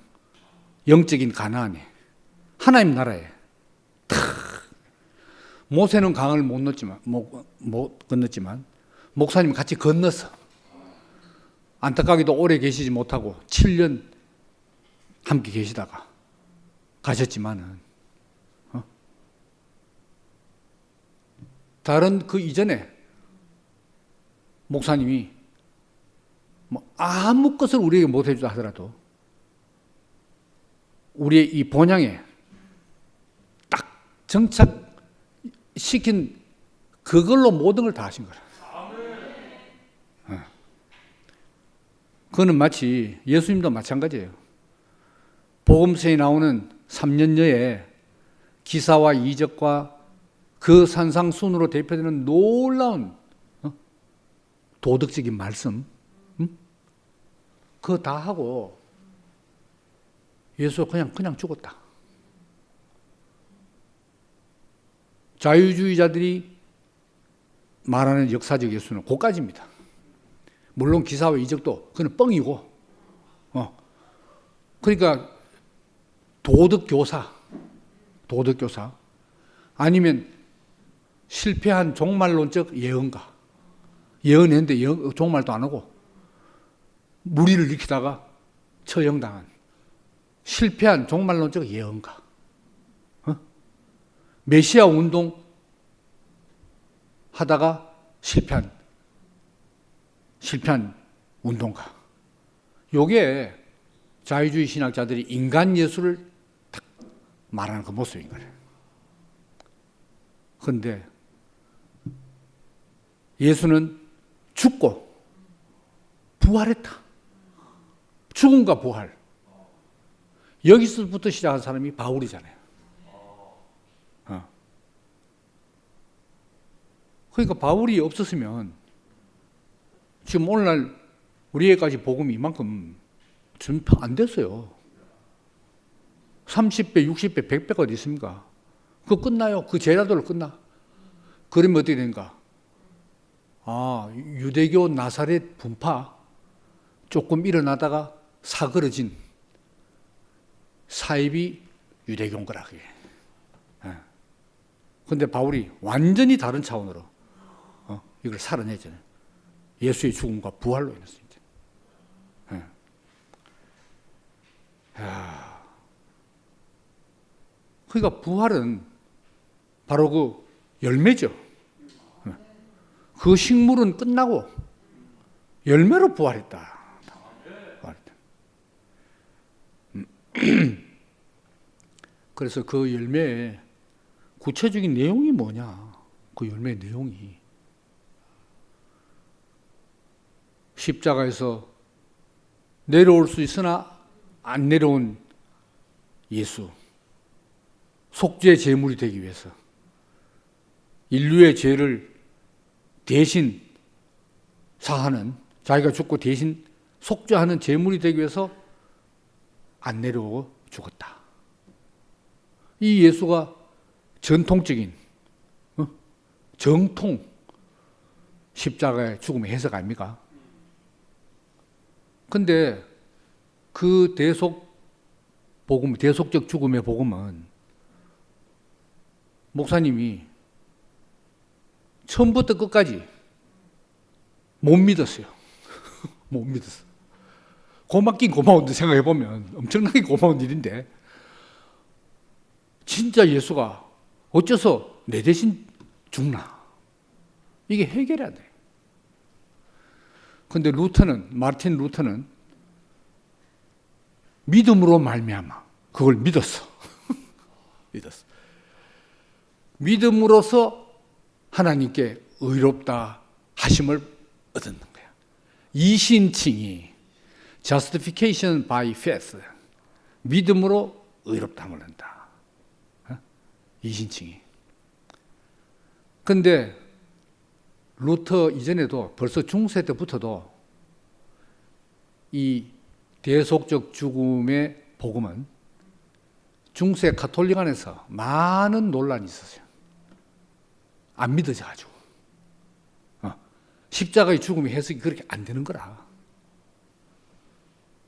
영적인 가나안에, 하나님 나라에 모세는 강을 못 건넜지만 목사님 같이 건너서 안타깝게도 오래 계시지 못하고 7년 함께 계시다가 가셨지만은 다른 그 이전에 목사님이 아무 것을 우리에게 못 해주다 하더라도 우리의 이 본향에 딱 정착시킨 그걸로 모든 걸 다 하신 거라. 그거는 마치 예수님도 마찬가지예요. 복음서에 나오는 3년여의 기사와 이적과 그 산상순으로 대표되는 놀라운 도덕적인 말씀, 그거 다 하고 예수 그냥 죽었다. 자유주의자들이 말하는 역사적 예수는 그까지입니다. 물론 기사와 이적도 그건 뻥이고, 그러니까 도덕교사 아니면 실패한 종말론적 예언가, 예언했는데 종말도 안 하고 무리를 일으키다가 처형당한 실패한 종말론적 예언가, 메시아 운동 하다가 실패한 운동가. 요게 자유주의 신학자들이 인간 예수를 딱 말하는 그 모습인 거예요. 그런데 예수는 죽고 부활했다. 죽음과 부활. 여기서부터 시작한 사람이 바울이잖아요. 그러니까 바울이 없었으면 지금 오늘날 우리에게까지 복음이 이만큼 전파 안 됐어요. 30배, 60배, 100배가 어디 있습니까? 그거 끝나요. 그 제자들로 끝나. 그러면 어떻게 되는가? 유대교 나사렛 분파 조금 일어나다가 사그러진 사입이 유대교인 거라 그게. 그런데 바울이 완전히 다른 차원으로 이걸 살아내잖아요. 예수의 죽음과 부활로 인해서. 그러니까 부활은 바로 그 열매죠. 그 식물은 끝나고 열매로 부활했다. 그래서 그 열매의 구체적인 내용이 뭐냐? 그 열매의 내용이 십자가에서 내려올 수 있으나 안 내려온 예수, 속죄 제물이 되기 위해서 인류의 죄를 대신 사하는, 자기가 죽고 대신 속죄하는 제물이 되기 위해서 안 내려오고 죽었다. 이 예수가 전통적인 정통 십자가의 죽음의 해석 아닙니까? 근데 그 대속적 죽음의 복음은 목사님이 처음부터 끝까지 못 믿었어요. 못 믿었어. 고맙긴 고마운데 생각해보면 엄청나게 고마운 일인데 진짜 예수가 어째서 내 대신 죽나? 이게 해결이 안 돼. 근데 마르틴 루터는 믿음으로 말미암아 그걸 믿었어. 믿었어. 믿음으로써 하나님께 의롭다 하심을 얻는 거야. 이신칭이 justification by faith, 믿음으로 의롭다함을 얻는다. 이신칭이. 근데 루터 이전에도 벌써 중세 때부터도 이 대속적 죽음의 복음은 중세 가톨릭 안에서 많은 논란이 있었어요. 안 믿어져가지고. 십자가의 죽음의 해석이 그렇게 안 되는 거라.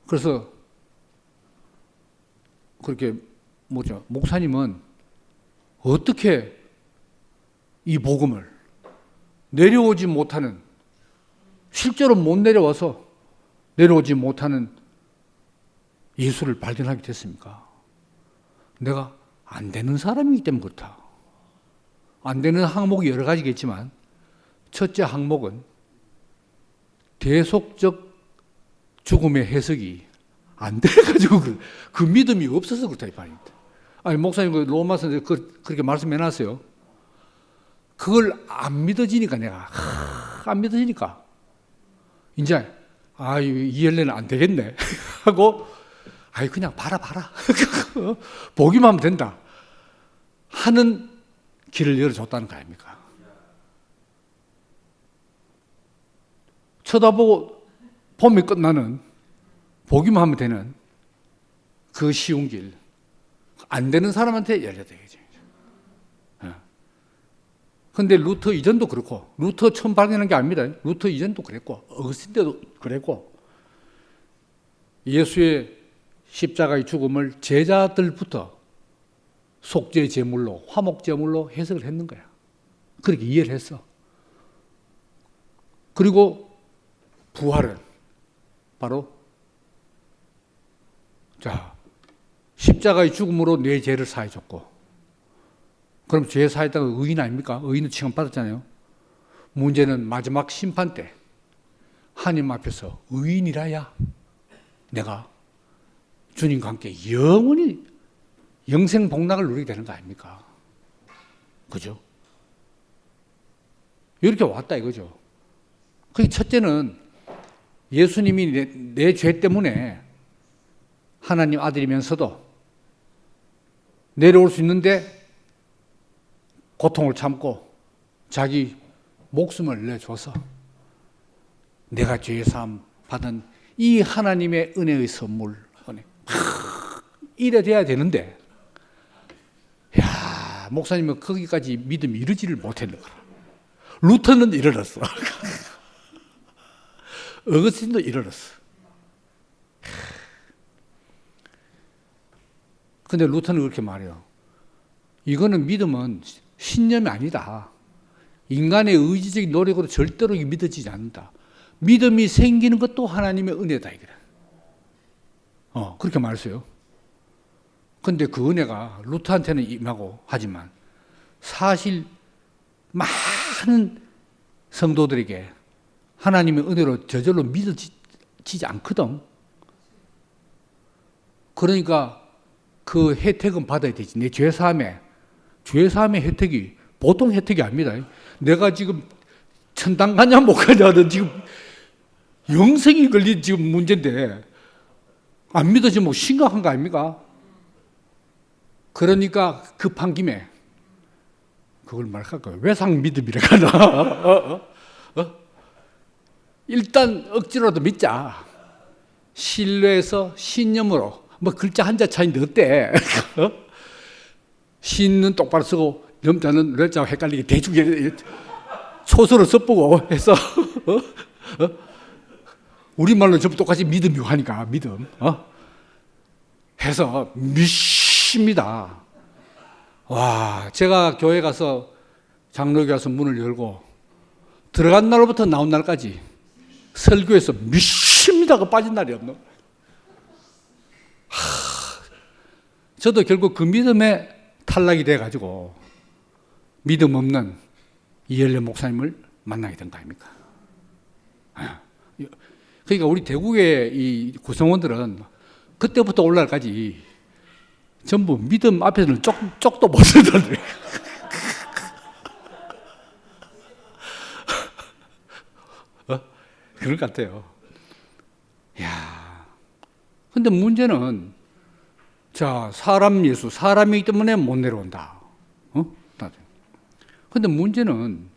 그래서 그렇게 목사님은 어떻게 이 복음을 내려오지 못하는, 실제로 못 내려와서 내려오지 못하는 예수를 발견하게 됐습니까? 내가 안 되는 사람이기 때문에 그렇다. 안 되는 항목이 여러 가지겠지만 첫째 항목은 대속적 죽음의 해석이 안 돼가지고 그 믿음이 없어서 그렇다 이 말입니다. 아니 목사님 그 로마서 그렇게 말씀해놨어요. 그걸 안 믿어지니까 내가 안 믿어지니까 이제 이 열매는 안 되겠네 하고 그냥 봐라 보기만 하면 된다 하는 길을 열어줬다는 거 아닙니까? 쳐다보고 보면 끝나는, 보기만 하면 되는 그 쉬운 길, 안 되는 사람한테 열려야 되겠죠. 그런데 루터 이전도 그렇고, 루터 처음 발견한 게 아닙니다. 루터 이전도 그랬고, 어거스틴 때도 그랬고, 예수의 십자가의 죽음을 제자들부터 속죄 제물로, 화목 제물로 해석을 했는 거야. 그렇게 이해를 했어. 그리고 부활은 바로 자, 십자가의 죽음으로 내 죄를 사해줬고, 그럼 죄 사했다가 의인 아닙니까? 의인은 칭함받았잖아요. 문제는 마지막 심판 때 하나님 앞에서 의인이라야 내가 주님과 함께 영원히 영생 복락을 누리게 되는 거 아닙니까? 그죠? 이렇게 왔다 이거죠. 그 첫째는 예수님이 내 죄 때문에 하나님 아들이면서도 내려올 수 있는데 고통을 참고 자기 목숨을 내줘서 내가 죄사함 받은 이 하나님의 은혜의 선물, 이래 돼야 되는데, 야, 목사님은 거기까지 믿음이 이르지를 못했는 거라. 루터는 이르렀어. 어거스틴도 이르렀어. 근데 루터는 그렇게 말해요. 이거는 믿음은 신념이 아니다. 인간의 의지적인 노력으로 절대로 믿어지지 않는다. 믿음이 생기는 것도 하나님의 은혜다. 그렇게 말했어요. 근데 그 은혜가 루터한테는 임하고 하지만 사실 많은 성도들에게 하나님의 은혜로 저절로 믿어지지 않거든. 그러니까 그 혜택은 받아야 되지. 내 죄사함의 혜택이 보통 혜택이 아닙니다. 내가 지금 천당 가냐 못 가냐는 지금 영생이 걸린 지금 문제인데 안 믿어지면 뭐 심각한 거 아닙니까? 그러니까 급한 김에 그걸 말할까요? 외상 믿음이라 하나? 일단 억지로라도 믿자. 신뢰해서 신념으로. 뭐 글자 한자 차이인데 어때? 신은 똑바로 쓰고 염자는 멸자와 헷갈리게 대충 초서를 섞고 해서 우리말로 전부 똑같이 믿음이고 하니까 믿음 해서 믿습니다. 와, 제가 교회 가서 장로교 가서 문을 열고 들어간 날부터 나온 날까지 설교에서 믿습니다가 빠진 날이 없노. 저도 결국 그 믿음에 탈락이 돼가지고 믿음 없는 이엘레 목사님을 만나게 된 거 아닙니까? 그러니까 우리 대국의 이 구성원들은 그때부터 오늘날까지 전부 믿음 앞에서는 쪽도 못 쓰던데. 그럴 것 같아요. 야, 근데 문제는 자, 사람이기 때문에 못 내려온다. 근데 문제는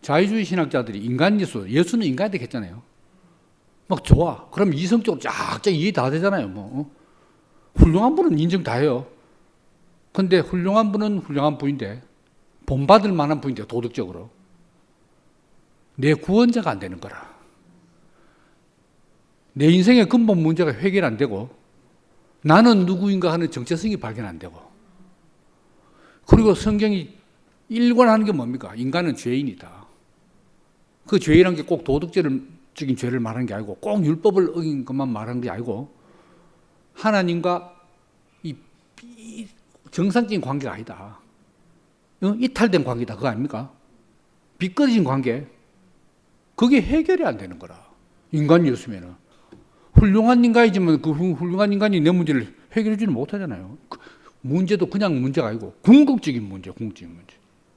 자유주의 신학자들이 인간 예수는 인간이 되겠잖아요. 막 좋아. 그럼 이성적으로 쫙쫙 이해 다 되잖아요. 훌륭한 분은 인정 다 해요. 근데 훌륭한 분은 훌륭한 분인데, 본받을 만한 분인데, 도덕적으로. 내 구원자가 안 되는 거라. 내 인생의 근본 문제가 해결 안 되고, 나는 누구인가 하는 정체성이 발견 안 되고, 그리고 성경이 일관하는 게 뭡니까? 인간은 죄인이다. 그 죄인이라는 게 꼭 도덕적인 죄를 말하는 게 아니고, 꼭 율법을 어긴 것만 말하는 게 아니고, 하나님과 이 정상적인 관계가 아니다. 이탈된 관계다. 그거 아닙니까? 비끄러진 관계. 그게 해결이 안 되는 거라. 인간이었으면은. 훌륭한 인간이지만 그 훌륭한 인간이 내 문제를 해결해주지 못하잖아요. 문제도 그냥 문제가 아니고 궁극적인 문제.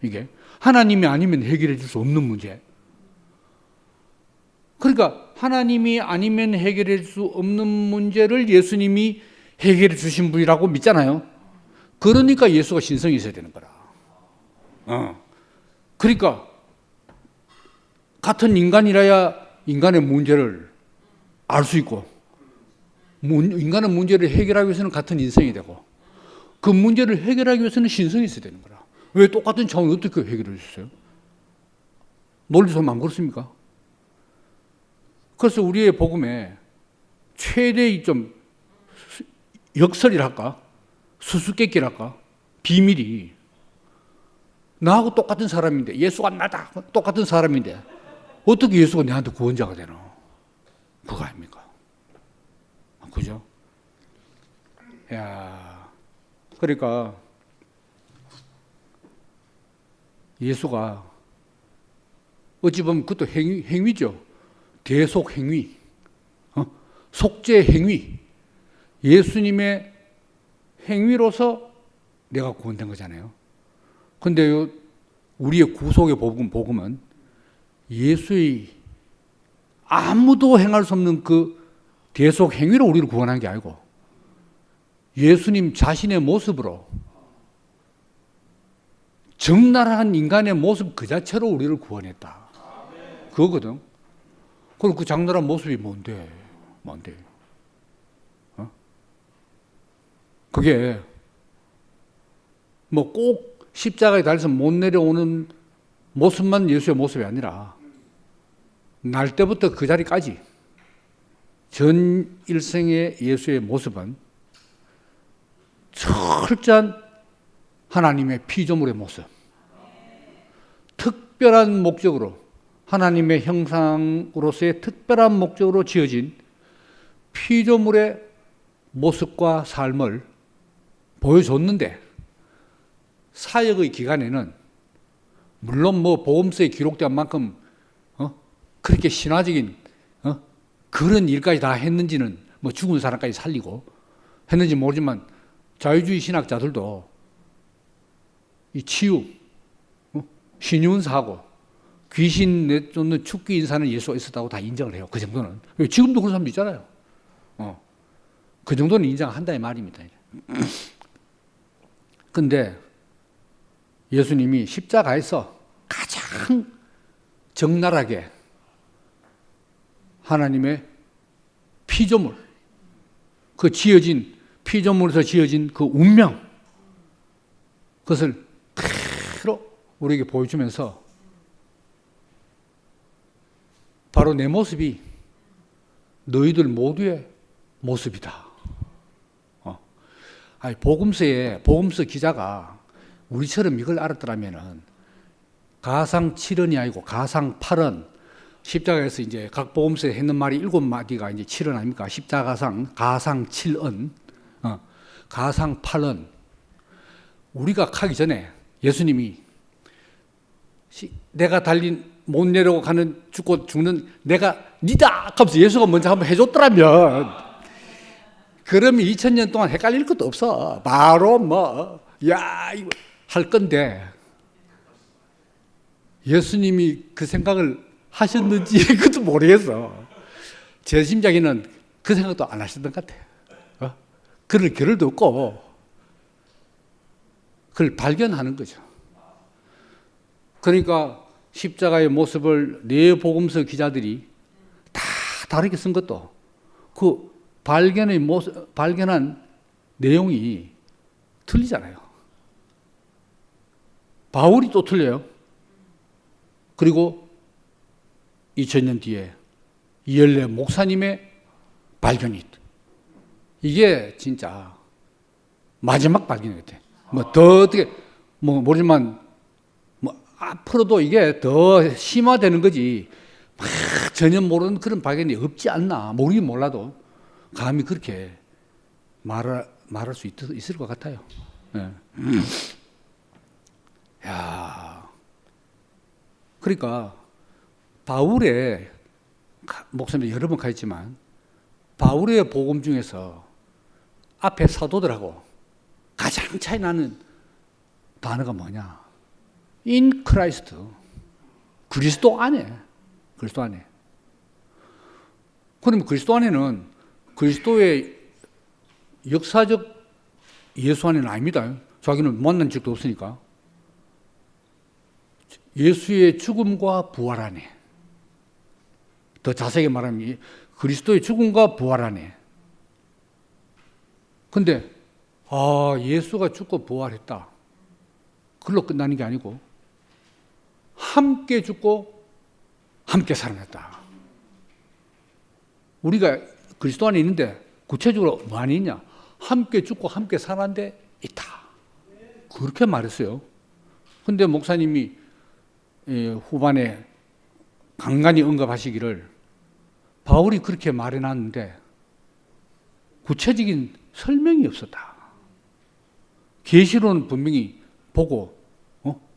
이게 하나님이 아니면 해결해 줄 수 없는 문제. 그러니까 하나님이 아니면 해결해 줄 수 없는 문제를 예수님이 해결해 주신 분이라고 믿잖아요. 그러니까 예수가 신성이 있어야 되는 거라. 그러니까 같은 인간이라야 인간의 문제를 알 수 있고, 인간의 문제를 해결하기 위해서는 같은 인성이 되고, 그 문제를 해결하기 위해서는 신성이 있어야 되는 거라. 왜 똑같은 차원을 어떻게 해결해 주셨어요? 논리적으로 안 그렇습니까? 그래서 우리의 복음에 최대의 좀 역설이랄까? 수수께끼랄까? 비밀이 나하고 똑같은 사람인데, 예수가 나다. 똑같은 사람인데 어떻게 예수가 내한테 구원자가 되노? 그거 아닙니까? 야, 그러니까 예수가 어찌 보면 그것도 행위죠. 대속 행위, 속죄 행위. 예수님의 행위로서 내가 구원된 거잖아요. 근데 우리의 구속의 복음은 예수의 아무도 행할 수 없는 그 대속 행위로 우리를 구원한 게 아니고 예수님 자신의 모습으로 적나라한 인간의 모습 그 자체로 우리를 구원했다. 그거거든. 그럼 그 적나라한 모습이 뭔데? 그게 뭐 꼭 십자가에 달려서 못 내려오는 모습만 예수의 모습이 아니라 날 때부터 그 자리까지 전 일생의 예수의 모습은 철저한 하나님의 피조물의 모습, 특별한 목적으로 하나님의 형상으로서의 특별한 목적으로 지어진 피조물의 모습과 삶을 보여줬는데 사역의 기간에는 물론 뭐 복음서에 기록된 만큼 그렇게 신화적인 그런 일까지 다 했는지는 뭐 죽은 사람까지 살리고 했는지 모르지만 자유주의 신학자들도 이 치유, 신윤사하고 귀신 내쫓는 축기 인사는 예수가 있었다고 다 인정을 해요. 그 정도는. 지금도 그런 사람도 있잖아요. 그 정도는 인정한다 이 말입니다. 근데 예수님이 십자가에서 가장 적나라하게 하나님의 피조물, 그 지어진 피조물에서 지어진 그 운명, 그것을 그대로 우리에게 보여주면서 바로 내 모습이 너희들 모두의 모습이다. 복음서 기자가 우리처럼 이걸 알았더라면은 가상 7언이 아니고 가상 8언, 십자가에서 이제 각 복음서에 했는 말이 7마디가 이제 7언 아닙니까? 십자가상, 가상 7언, 가상 8언. 우리가 가기 전에 예수님이 내가 못 내려고 가는 죽고 죽는 내가 니다 하면서 예수가 먼저 한번 해줬더라면 그러면 2000년 동안 헷갈릴 것도 없어. 바로 이거 할 건데 예수님이 그 생각을 하셨는지 그것도 모르겠어. 제 심장에는 그 생각도 안 하셨던 것 같아요. 그럴 겨를도 없고 그걸 발견하는 거죠. 그러니까 십자가의 모습을 네 복음서 기자들이 다 다르게 쓴 것도 그 발견한 내용이 틀리잖아요. 바울이 또 틀려요. 그리고 2000년 뒤에 이열레 목사님의 발견이 있다. 이게 진짜 마지막 발견이 같아. 더 어떻게 모르지만 앞으로도 이게 더 심화되는 거지. 전혀 모르는 그런 발견이 없지 않나. 모르긴 몰라도 감히 그렇게 말할 수 있을 것 같아요. 네. 야, 그러니까 바울의 목사님 여러 번 가있지만 바울의 복음 중에서 앞에 사도들하고 가장 차이 나는 단어가 뭐냐? In Christ. 그리스도 안에. 그럼 그리스도 안에는 그리스도의 역사적 예수 안에는 아닙니다. 자기는 만난 적도 없으니까. 예수의 죽음과 부활 안에. 더 자세하게 말하면 그리스도의 죽음과 부활 안에. 근데 예수가 죽고 부활했다. 그걸로 끝나는 게 아니고 함께 죽고 함께 살아났다. 우리가 그리스도 안에 있는데 구체적으로 뭐 안에 있냐? 함께 죽고 함께 살아난데 있다. 그렇게 말했어요. 근데 목사님이 후반에 간간히 언급하시기를 바울이 그렇게 말해놨는데 구체적인 설명이 없었다. 계시로는 분명히 보고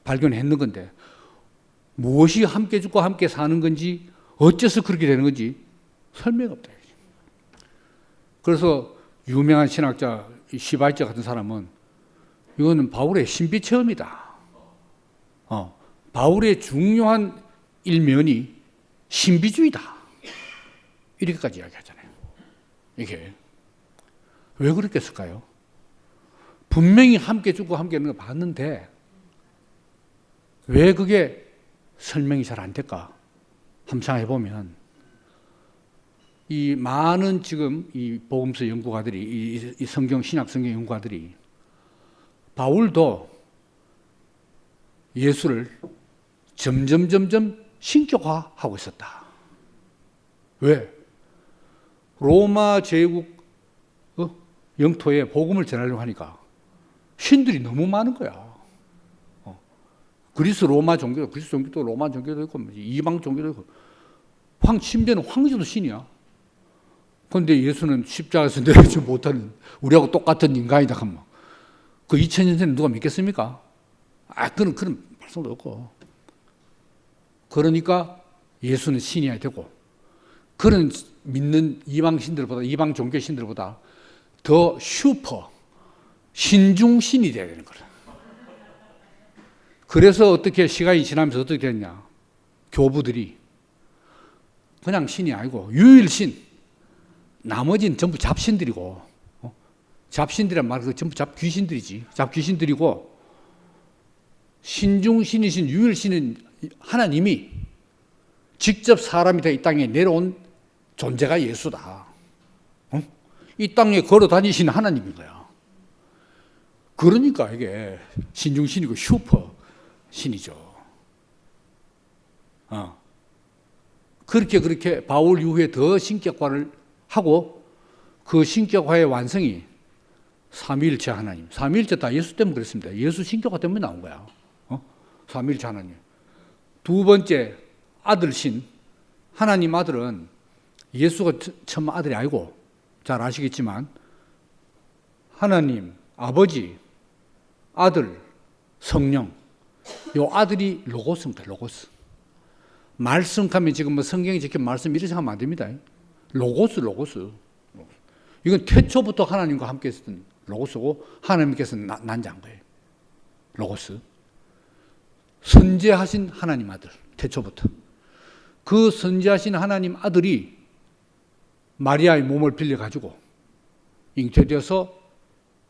발견했는 건데 무엇이 함께 죽고 함께 사는 건지 어째서 그렇게 되는 건지 설명이 없다. 그래서 유명한 신학자 시바이처 같은 사람은 이거는 바울의 신비 체험이다. 바울의 중요한 일면이 신비주의다. 이렇게까지 이야기하잖아요. 이게 왜 그랬겠을까요? 분명히 함께 죽고 함께 있는 거 봤는데 왜 그게 설명이 잘 안 될까? 함상해 보면 이 많은 지금 이 복음서 연구가들이 이 성경 신약 성경 연구가들이 바울도 예수를 점점 신격화하고 있었다. 왜? 로마 제국 영토에 복음을 전하려고 하니까 신들이 너무 많은 거야. 그리스 로마 종교도 로마 종교도 있고 이방 종교도 있고 심지어는 황제도 신이야. 그런데 예수는 십자가에서 내려오지 못하는 우리하고 똑같은 인간이다 하면 그 2000년 전에 누가 믿겠습니까? 그런 말씀도 없고. 그러니까 예수는 신이어야 되고 그런 믿는 이방 종교 신들보다 더 슈퍼 신중신이 되어야 되는 거야. 그래서 어떻게 시간이 지나면서 어떻게 됐냐? 교부들이 그냥 신이 아니고 유일신, 나머지는 전부 잡신들이고, 잡신들이란 말은 전부 잡귀신들이지. 잡귀신들이고 신중신이신 유일신은 하나님이 직접 사람이 되어 이 땅에 내려온 존재가 예수다. 이 땅에 걸어 다니시는 하나님인 거야. 그러니까 이게 신중신이고 슈퍼 신이죠. 그렇게 바울 이후에 더 신격화를 하고 그 신격화의 완성이 삼위일체 하나님. 삼위일체 다 예수 때문에 그랬습니다. 예수 신격화 때문에 나온 거야. 삼위일체 하나님. 두 번째 아들 신. 하나님 아들은 예수가 처음 아들이 아니고 잘 아시겠지만 하나님 아버지, 아들, 성령. 요 아들이 로고스입니다. 로고스. 말씀하면 지금 뭐 성경에 적힌 말씀 이렇게 생각하면 안 됩니다. 로고스. 이건 태초부터 하나님과 함께 있었던 로고스고 하나님께서 난자한 거예요. 로고스. 선지하신 하나님 아들. 태초부터. 그 선지하신 하나님 아들이 마리아의 몸을 빌려가지고 잉태되어서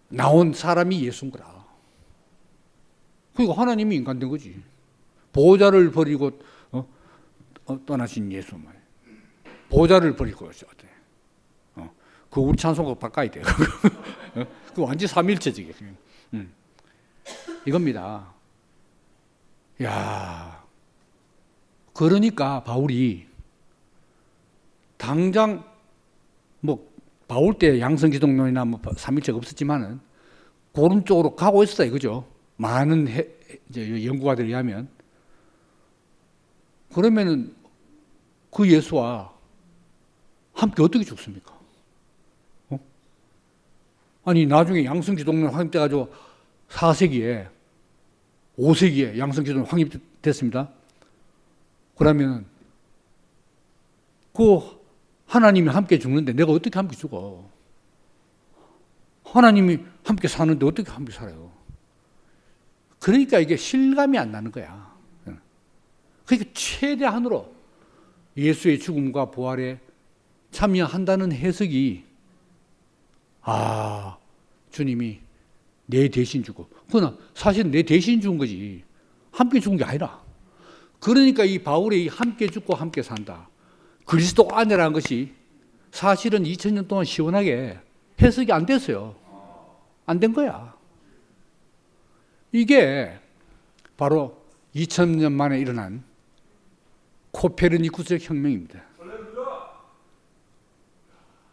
나온 사람이 예수인 거라. 그러니까 하나님이 인간 된 거지. 보호자를 버리고 떠나신 예수 말이에요. 보호자를 버리고 어때? 그 우리 찬송가 바꿔야 돼요. 그 완전 삼일체지. 이겁니다. 야, 그러니까 바울이 당장 뭐 바울 때 양성기독론이나 뭐 삼일체가 없었지만은 그런 쪽으로 가고 있어요, 그죠? 많은 이제 연구가들에 의하면. 그러면은 그 예수와 함께 어떻게 죽습니까? 아니 나중에 양성기독론 확립돼가지고 4세기에 5세기에 양성기독론 확립됐습니다. 그러면 그 하나님이 함께 죽는데 내가 어떻게 함께 죽어? 하나님이 함께 사는데 어떻게 함께 살아요? 그러니까 이게 실감이 안 나는 거야. 그러니까 최대한으로 예수의 죽음과 부활에 참여한다는 해석이 주님이 내 대신 죽고 그러나 사실은 내 대신 죽은 거지 함께 죽은 게 아니라 그러니까 이 바울의 이 함께 죽고 함께 산다. 그리스도 안에라는 것이 사실은 2000년 동안 시원하게 해석이 안 됐어요. 안 된 거야. 이게 바로 2000년 만에 일어난 코페르니쿠스의 혁명입니다.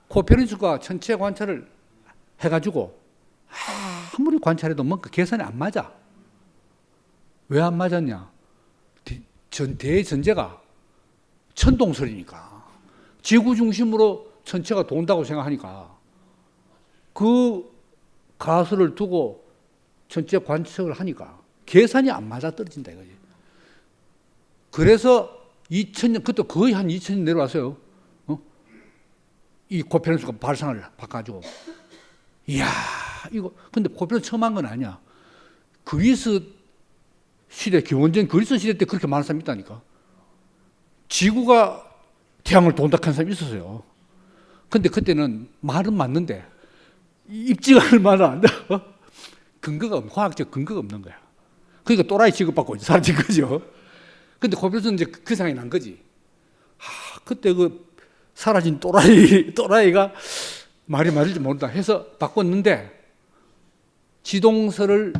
코페르니쿠스가 천체 관찰을 해가지고 아무리 관찰해도 뭔가 계산이 안 맞아. 왜 안 맞았냐? 대전제가 천동설이니까 지구 중심으로 천체가 돈다고 생각하니까 그 가설을 두고 전체 관측을 하니까 계산이 안 맞아 떨어진다 이거지. 그래서 2000년, 그때 거의 한 2000년 내려왔어요. 이 코페르니쿠스가 발상을 바꿔가지고. 이야, 이거, 근데 코페르니쿠스 처음 한 건 아니야. 그리스 시대, 기원전 그리스 시대 때 그렇게 많은 사람이 있다니까. 지구가 태양을 돈다 한 사람이 있었어요. 근데 그때는 말은 맞는데, 입증할 만한 안 돼. 근거가 없는, 과학적 근거가 없는 거야. 그러니까 또라이 취급받고 사라진 거죠. 근데 코페르니쿠스는 이제 그 생각이 난 거지. 그때 그 사라진 또라이가 말이 맞을지 모른다 해서 바꿨는데, 지동설을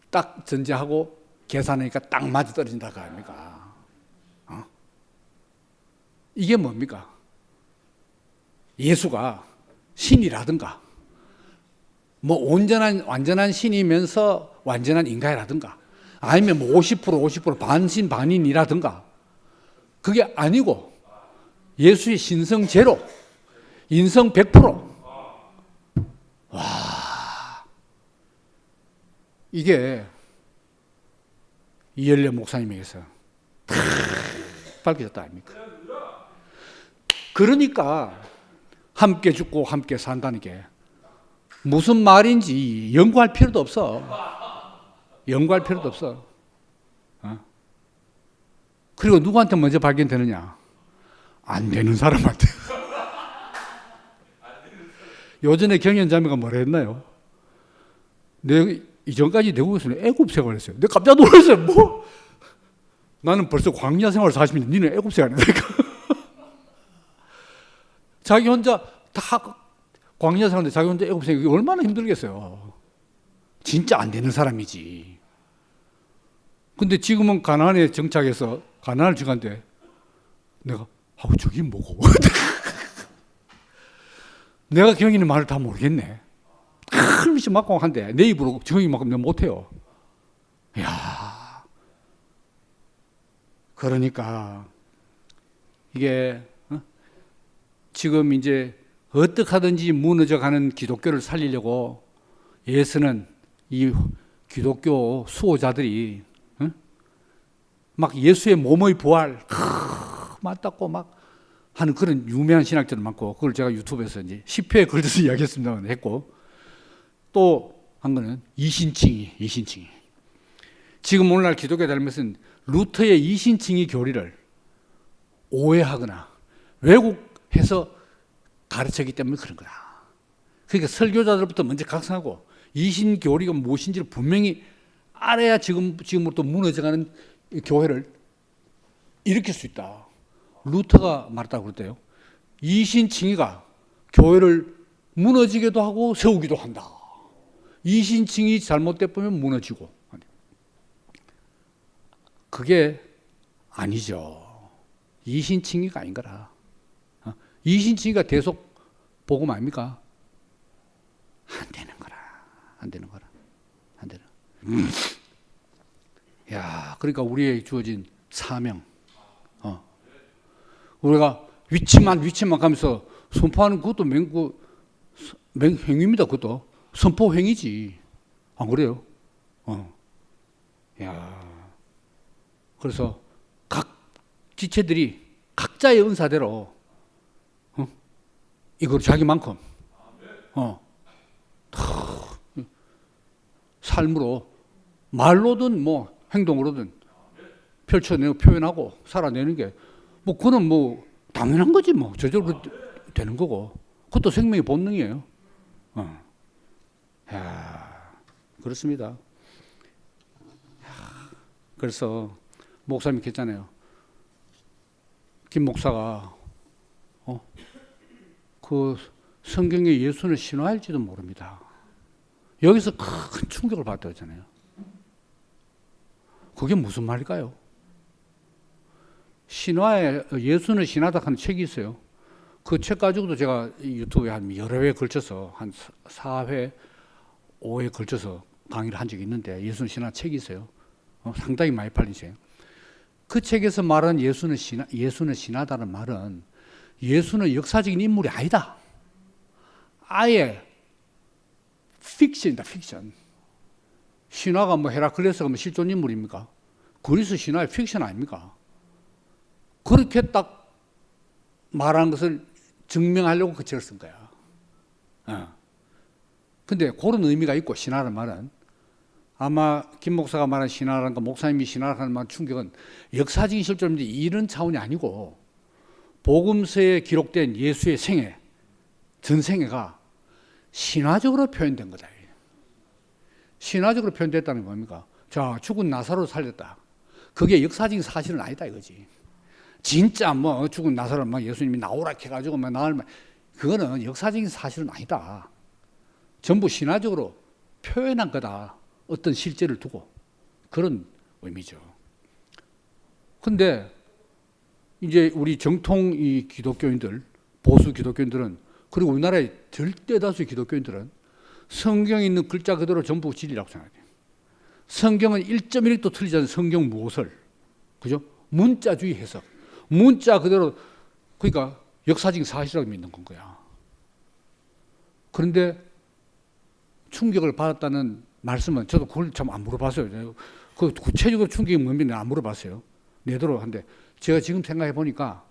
딱 전제하고 계산하니까 딱 맞아 떨어진다 그 아닙니까? 이게 뭡니까? 예수가 신이라든가, 뭐 완전한 신이면서 완전한 인간이라든가, 아니면 뭐 50% 반신 반인이라든가, 그게 아니고 예수의 신성 제로, 인성 100%. 와, 이게 이열레 목사님에게서 탁 밝혀졌다 아닙니까? 그러니까 함께 죽고 함께 산다는 게 무슨 말인지 연구할 필요도 없어. 연구할 필요도 없어. 그리고 누구한테 먼저 발견되느냐? 안 되는 사람한테. 요전에 경연자매가 뭐라 했나요? 이전까지 내국에서는 애굽 생활을 했어요. 내가 깜짝 놀랐어요. 뭐? 나는 벌써 광야 생활을 40년, 니는 애굽 생활을 했다니까. 자기 혼자 다 광야 생활인데 자기 혼자 애굽 생활이 얼마나 힘들겠어요. 진짜 안 되는 사람이지. 근데 지금은 가나안에 정착해서 가나안을 지간데 내가 저기 뭐고? 내가 경인의 말을 다 모르겠네. 클리시 막공한데 내 입으로 정의 만큼 내가 못해요. 이야. 그러니까 이게 지금 이제 어떻게 하든지 무너져가는 기독교를 살리려고 예수는 이 기독교 수호자들이 막 예수의 몸의 부활 맞닿고 막 하는 그런 유명한 신학자들 많고, 그걸 제가 유튜브에서 이제 10회에 걸쳐서 이야기했습니다 했고, 또 한 거는 이신칭이. 지금 오늘날 기독교 닮은 루터의 이신칭이 교리를 오해하거나 왜곡해서 가르쳤기 때문에 그런 거다. 그러니까 설교자들부터 먼저 각성하고 이신 교리가 무엇인지를 분명히 알아야 지금부터 무너져가는 교회를 일으킬 수 있다. 루터가 말했다고 그랬대요. 이신칭의가 교회를 무너지기도 하고 세우기도 한다. 이신칭이 잘못돼 보면 무너지고. 그게 아니죠. 이신칭의가 아닌 거라. 이신칭의가 대속 복음 아닙니까? 안 되는 거라. 야, 그러니까 우리에게 주어진 사명. 우리가 위치만 가면서 선포하는 그것도 행위입니다. 그것도 선포 행위지. 안 그래요? 야, 그래서 각 지체들이 각자의 은사대로 이걸 자기만큼 삶으로 말로든 뭐 행동으로든 펼쳐내고 표현하고 살아내는 게 뭐 그건 뭐 당연한 거지 뭐 저절로 되는 거고, 그것도 생명의 본능이에요. 그렇습니다. 그래서 목사님이 했잖아요. 김 목사가 그 성경에 예수는 신화일지도 모릅니다. 여기서 큰 충격을 받았잖아요. 그게 무슨 말일까요? 신화에 예수는 신하다 하는 책이 있어요. 그 책 가지고도 제가 유튜브에 한 여러 회에 걸쳐서 한 4회, 5회에 걸쳐서 강의를 한 적이 있는데, 예수는 신하 책이 있어요. 상당히 많이 팔린 책. 그 책에서 말한 예수는 신하다는 말은 예수는 역사적인 인물이 아니다. 아예 픽션이다, 픽션. 신화가 뭐 헤라클레스가 뭐 실존 인물입니까? 그리스 신화의 픽션 아닙니까? 그렇게 딱 말한 것을 증명하려고 그 책을 쓴 거야. 근데 그런 의미가 있고, 신화라는 말은. 아마 김 목사가 말한 신화라는 거, 목사님이 신화라는 말 충격은 역사적인 실존인데 이런 차원이 아니고, 복음서에 기록된 예수의 생애, 전생애가 신화적으로 표현된 거다. 신화적으로 표현됐다는 게 뭡니까? 자, 죽은 나사로를 살렸다. 그게 역사적인 사실은 아니다 이거지. 진짜 뭐 죽은 나사로 막 예수님이 나오라 해가지고 막 나을 그거는 역사적인 사실은 아니다. 전부 신화적으로 표현한 거다. 어떤 실제를 두고 그런 의미죠. 근데 이제 우리 정통 이 기독교인들, 보수 기독교인들은, 그리고 우리나라의 절대 다수의 기독교인들은 성경에 있는 글자 그대로 전부 진리라고 생각해요. 성경은 1.1도 틀리지 않은 성경 무엇을, 그죠? 문자주의 해석, 문자 그대로, 그러니까 역사적인 사실이라고 믿는 건 거야. 그런데 충격을 받았다는 말씀은 저도 그걸 참 안 물어봤어요. 그 구체적으로 충격이 뭡니까? 안 물어봤어요. 내도록 한데 제가 지금 생각해 보니까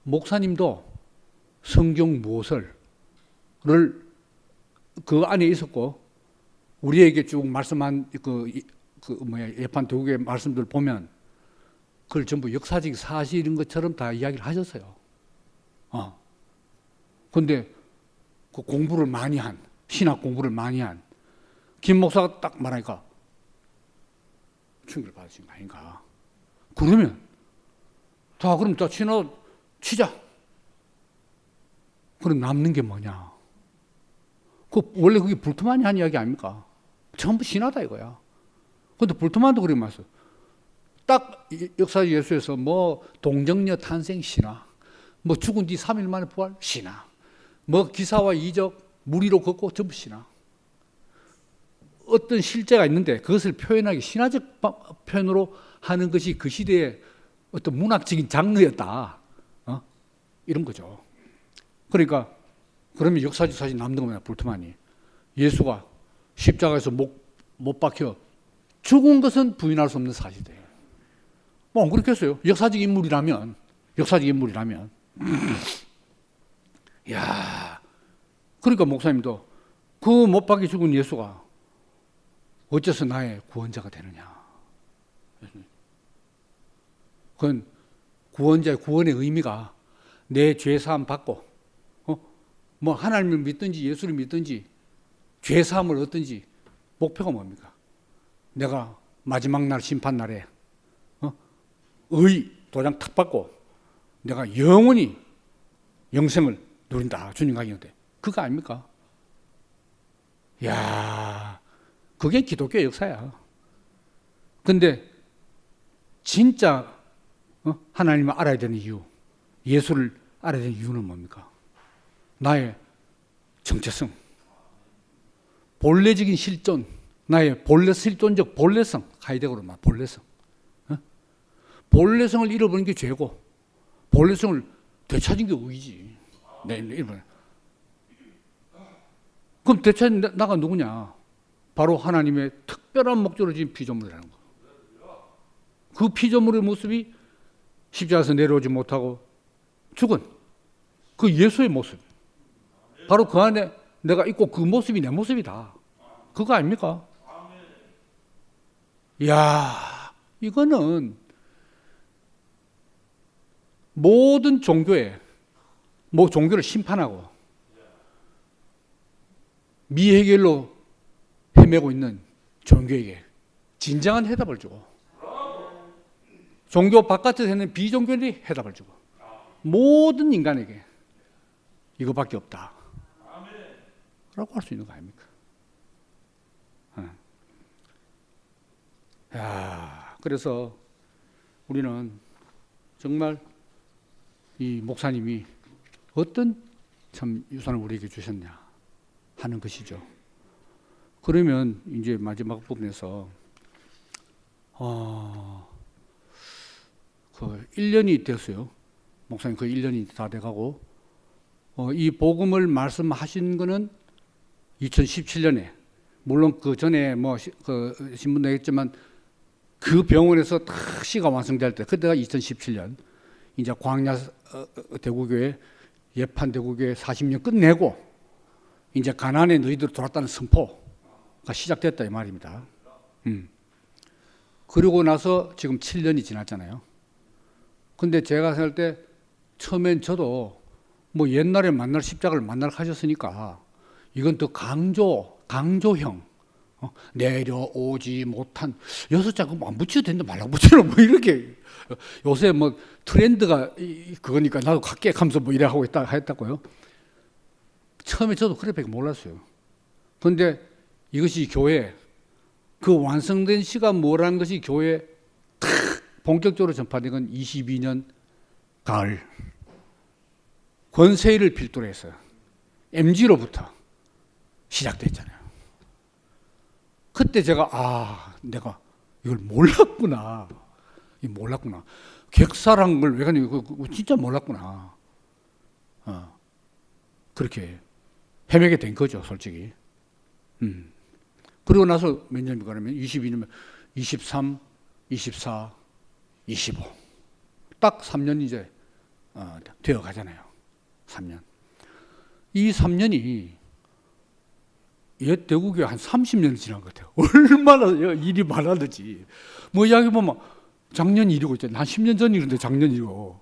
목사님도 성경 무엇을 그 안에 있었고, 우리에게 쭉 말씀한 예판 두 개의 말씀들 보면 그걸 전부 역사적 사실인 것처럼 다 이야기를 하셨어요. 근데 그 공부를 많이 한, 신학 공부를 많이 한 김 목사가 딱 말하니까 충격을 받으신 거 아닌가. 그러면 그럼 다 신화 치자. 그럼 남는 게 뭐냐? 원래 그게 불트만이 한 이야기 아닙니까? 전부 신화다 이거야. 근데 불트만도 그렇게 말했어요. 딱 역사 예수에서 뭐 동정녀 탄생 신화, 뭐 죽은 뒤 3일 만에 부활 신화, 뭐 기사와 이적 물 위로 걷고 전부 신화. 어떤 실제가 있는데 그것을 표현하기 신화적 표현으로 하는 것이 그 시대의 어떤 문학적인 장르였다. 이런 거죠. 그러니까 그러면 역사적 사실 남는 겁니다. 불트만이 예수가 십자가에서 못 박혀 죽은 것은 부인할 수 없는 사실이에요. 뭐 안 그렇겠어요? 역사적 인물이라면. 야, 그러니까 목사님도 그 못 박혀 죽은 예수가 어째서 나의 구원자가 되느냐? 그건 구원자의 구원의 의미가 내 죄사함 받고, 뭐 하나님을 믿든지 예수를 믿든지 죄사함을 얻든지 목표가 뭡니까? 내가 마지막 날 심판 날에 의 도장 탁 받고 내가 영원히 영생을 누린다. 주님과 영원히. 그거 아닙니까? 야, 그게 기독교 역사야. 근데 진짜 하나님을 알아야 되는 이유, 예수를 알아야 되는 이유는 뭡니까? 나의 정체성, 본래적인 실존, 나의 실존적 본래성, 하이데거로 말 본래성. 본래성을 잃어버린 게 죄고, 본래성을 되찾은 게 의지. 그럼 되찾은 나가 누구냐? 바로 하나님의 특별한 목적으로 지은 피조물이라는 거. 그 피조물의 모습이 십자가에서 내려오지 못하고 죽은 그 예수의 모습. 바로 그 안에 내가 있고 그 모습이 내 모습이다. 그거 아닙니까? 이야, 이거는 모든 종교에, 종교를 심판하고 미해결로 헤매고 있는 종교에게 진정한 해답을 주고, 종교 바깥에서 있는 비종교들이 해답을 주고, 모든 인간에게 이거밖에 없다 라고 할 수 있는 거 아닙니까? 그래서 우리는 정말 이 목사님이 어떤 참 유산을 우리에게 주셨냐 하는 것이죠. 그러면 이제 마지막 부분에서 그 1년이 됐어요. 목사님 그 1년이 다 돼가고 이 복음을 말씀하신 거는 2017년에 물론 그 전에 그 신문 내겠지만 그 병원에서 딱 시가 완성될 때 그때가 2017년 이제 광야 대구교회 예판 대구교회 40년 끝내고 이제 가나안에 너희들 돌았다는 선포가 시작됐다 이 말입니다. 그리고 나서 지금 7년이 지났잖아요. 근데 제가 생각할 때 처음엔 저도 뭐 옛날에 만날 십자가를 만날 하셨으니까 이건 더 강조형 내려오지 못한 6자 그거 안 붙여도 된다 말라고 붙여라 뭐 이렇게 요새 뭐 트렌드가 그거니까 나도 갈게 하면서 뭐 이래 하고 했다고요. 처음에 저도 그래밖에 몰랐어요. 그런데 이것이 교회 그 완성된 시가 뭐라는 것이 교회에 본격적으로 전파된 건 22년 가을 권세일을 필두로 했어요. MG로부터 시작됐잖아요. 그때 제가 내가 이걸 몰랐구나. 객사란 걸 왜 가니 진짜 몰랐구나. 그렇게 헤매게 된 거죠, 솔직히. 그리고 나서 몇 년입니까? 그러면 22년이면 23, 24, 25. 딱 3년 이제 되어 가잖아요. 3년. 이 3년이 옛 대구교회 한 30년이 지난 것 같아요. 얼마나 일이 많았는지. 뭐 이야기 보면 작년 일이고 있잖아요. 한 10년 전 일인데 작년 일이고.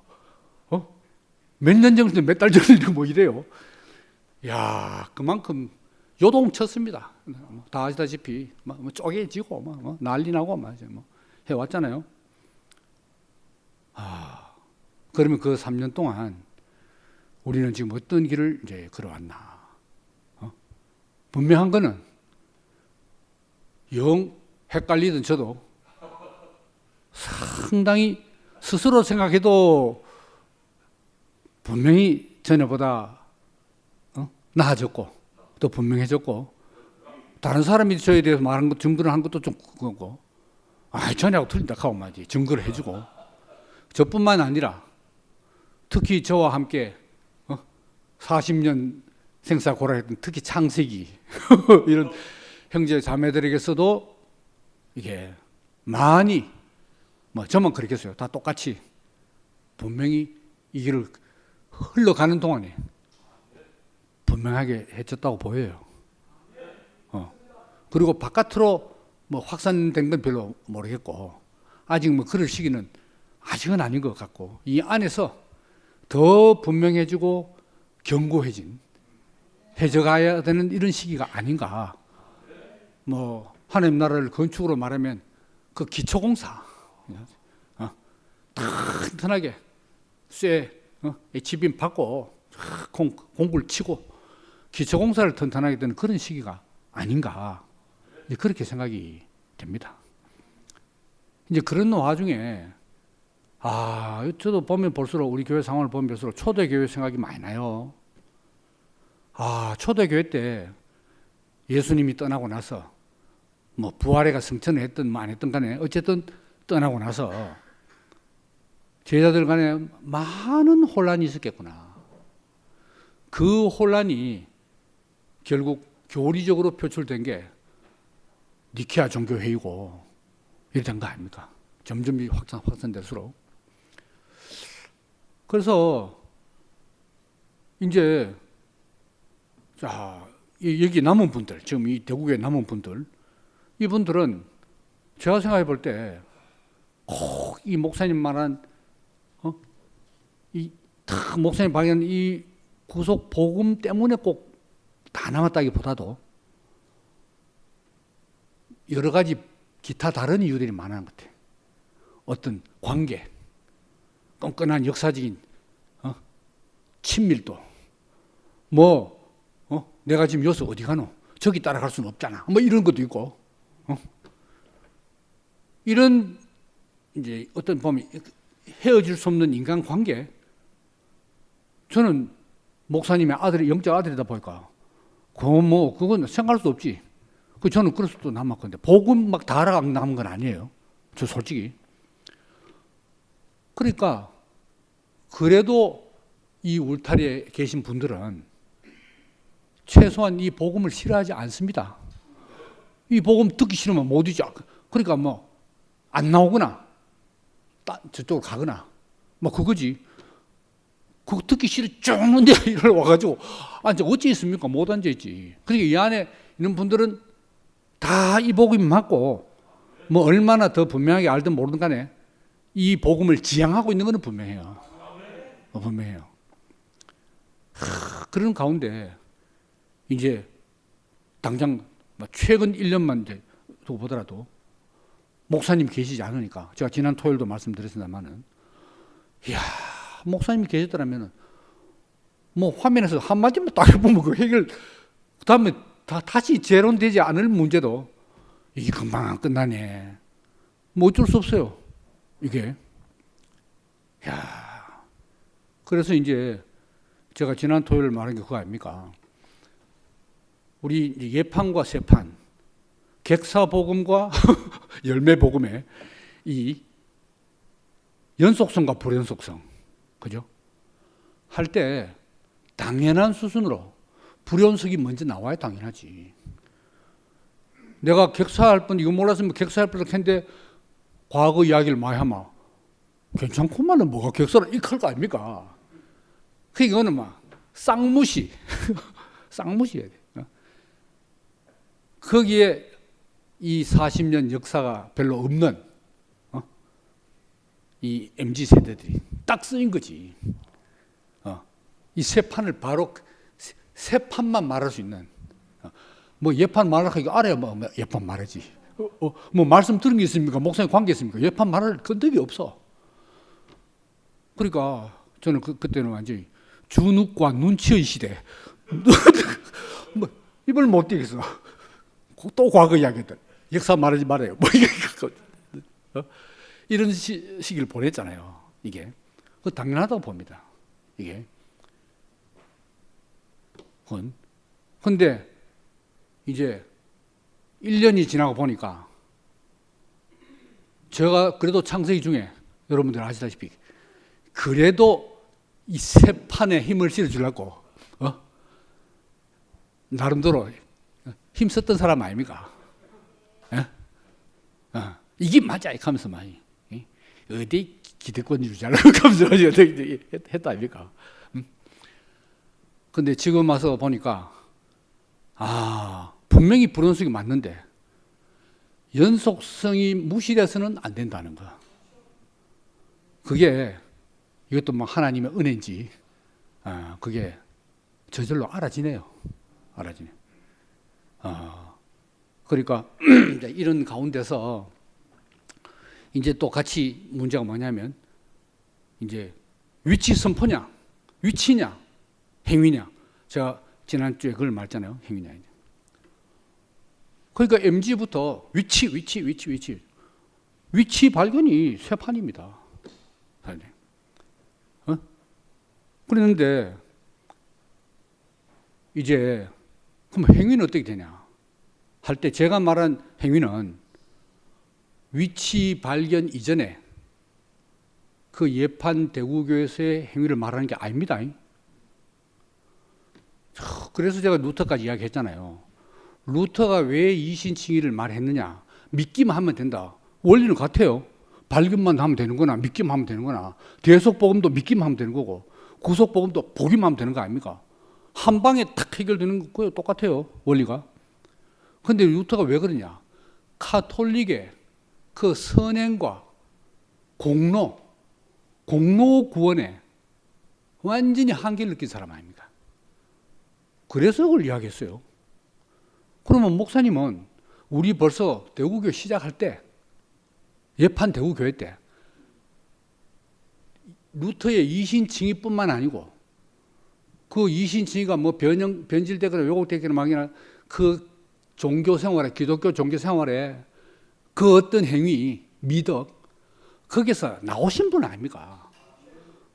몇 년 전인데 몇 달 전 일이고 뭐 이래요. 야, 그만큼 요동쳤습니다. 다 아시다시피 뭐 쪼개지고 뭐 난리 나고 뭐 해왔잖아요. 그러면 그 3년 동안 우리는 지금 어떤 길을 이제 걸어왔나? 분명한 거는 영 헷갈리던 저도 상당히 스스로 생각해도 분명히 전에보다 나아졌고 또 분명해졌고 다른 사람이 저에 대해서 말한 것 증거를 한 것도 좀 그거고 전에하고 틀린다 하고 말이지 증거를 해주고 저뿐만 아니라 특히 저와 함께 40년 생사고락했던 특히 창세기 이런 형제 자매들에게서도 이게 많이 뭐 저만 그렇겠어요. 다 똑같이 분명히 이 길을 흘러가는 동안에 분명하게 해줬다고 보여요. 그리고 바깥으로 뭐 확산된 건 별로 모르겠고 아직 뭐 그럴 시기는 아직은 아닌 것 같고 이 안에서 더 분명해지고 견고해진 해져가야 되는 이런 시기가 아닌가. 뭐 하나님 나라를 건축으로 말하면 그 기초공사 튼튼하게 쇠 지빔 받고 공불 치고 기초공사를 튼튼하게 되는 그런 시기가 아닌가. 그렇게 생각이 됩니다. 이제 그런 와중에 저도 보면 볼수록 우리 교회 상황을 보면 볼수록 초대교회 생각이 많이 나요. 초대교회 때 예수님이 떠나고 나서 뭐 부활회가 성천을 했든 뭐 안 했든 간에 어쨌든 떠나고 나서 제자들 간에 많은 혼란이 있었겠구나. 그 혼란이 결국 교리적으로 표출된 게 니케아 종교회의고 이랬던 거 아닙니까? 점점 확산될수록. 그래서 이제 여기 남은 분들, 지금 이 대구에 남은 분들, 이분들은 제가 생각해 볼 때 꼭 이 목사님 말한 목사님 방향 이 구속 복음 때문에 꼭 다 남았다기보다도 여러 가지 기타 다른 이유들이 많은 것 같아요. 어떤 관계, 끈끈한 역사적인 친밀도, 내가 지금 여기서 어디 가노? 저기 따라갈 수는 없잖아. 뭐 이런 것도 있고, 이런 이제 어떤 보면 헤어질 수 없는 인간 관계. 저는 목사님의 아들이 영적 아들이다 보니까 그건 생각할 수 없지. 저는 그래서 또 남았건데 복음 막 다 알아 남은 건 아니에요. 저 솔직히. 그러니까 그래도 이 울타리에 계신 분들은 최소한 이 복음을 싫어하지 않습니다. 이 복음 듣기 싫으면 못 오지. 그러니까 뭐 안 나오거나 저쪽으로 가거나 뭐 그거지. 그거 듣기 싫어 쩌는데 이러 와가지고 앉아 어찌 있습니까? 못 앉아있지. 그러니까 이 안에 있는 분들은 다 이 복음이 맞고 뭐 얼마나 더 분명하게 알든 모르든 간에 이 복음을 지향하고 있는 것은 분명해요. 분명해요. 그런 가운데 이제 당장 최근 1년만 이제 두고 보더라도 목사님 계시지 않으니까 제가 지난 토요일도 말씀드렸습니다만은 이야 목사님이 계셨더라면은 뭐 화면에서 한마디만 딱 해보면 그 해결 그다음에 다시 재론되지 않을 문제도 이게 금방 안 끝나네. 뭐 어쩔 수 없어요. 이게 야 그래서 이제 제가 지난 토요일 말한 게 그거 아닙니까? 우리 예판과 세판, 객사복음과 열매복음의 이 연속성과 불연속성, 그죠? 할 때 당연한 수순으로 불연속이 먼저 나와야 당연하지. 내가 객사할 뻔 이거 몰랐으면 객사할 뻔 했는데 과거 이야기를 많이 하면 괜찮구만은 뭐가 객사를 이끌 거 아닙니까? 그 이거는 막 쌍무시, 쌍무시해야 돼. 거기에 이 40년 역사가 별로 없는 이 MZ 세대들이 딱 쓰인 거지. 이 세 판을 바로 세 판만 말할 수 있는. 뭐 예판 말하기가 알아야 뭐 예판 말하지. 뭐 말씀 들은 게 있습니까? 목사님 관계 있습니까? 예판 말할 건덕이 없어. 그러니까 저는 그때는 완전히 주눅과 눈치의 시대. 뭐 입을 못 떼겠어. 또 과거 이야기들. 역사 말하지 말아요. 뭐 이런 시기를 보냈잖아요. 이게 그 당연하다고 봅니다. 이게. 근데 이제 1년이 지나고 보니까 제가 그래도 창세기 중에 여러분들 아시다시피 그래도 이 세 판에 힘을 실어주려고 나름대로 힘썼던 사람 아닙니까? 이게 맞아 이렇게 하면서 많이 어디 기득권 주자라고 하면서 했다 아닙니까? 근데 지금 와서 보니까 분명히 불연속이 맞는데 연속성이 무시돼서는 안 된다는 거. 그게 이것도 뭐 하나님의 은혜인지 그게 저절로 알아지네요. 알아지네. 그러니까 이런 가운데서 이제 또 같이 문제가 뭐냐면 이제 위치 선포냐, 위치냐, 행위냐. 제가 지난주에 그걸 말했잖아요. 행위냐. 그러니까 MG부터 위치 발견이 세 판입니다. 그랬는데 이제 그럼 행위는 어떻게 되냐 할 때 제가 말한 행위는 위치 발견 이전에 그 예판 대구교에서의 행위를 말하는 게 아닙니다. 그래서 제가 루터까지 이야기했잖아요. 루터가 왜 이신칭의를 말했느냐. 믿기만 하면 된다. 원리는 같아요. 발견만 하면 되는 거나 믿기만 하면 되는 거나 대속복음도 믿기만 하면 되는 거고 구속복음도 보기만 하면 되는 거 아닙니까? 한 방에 탁 해결되는 거예요. 똑같아요. 원리가. 그런데 루터가 왜 그러냐. 카톨릭의 그 선행과 공로 구원에 완전히 한계를 느낀 사람 아닙니까? 그래서 그걸 이야기했어요. 그러면 목사님은 우리 벌써 대구교 시작할 때 예판 대구교회 때 루터의 이신칭의뿐만 아니고 그 이신칭의가 뭐 변질되거나 왜곡되거나 막이나 그 종교 생활에 기독교 종교 생활에 그 어떤 행위 미덕 거기서 나오신 분 아닙니까?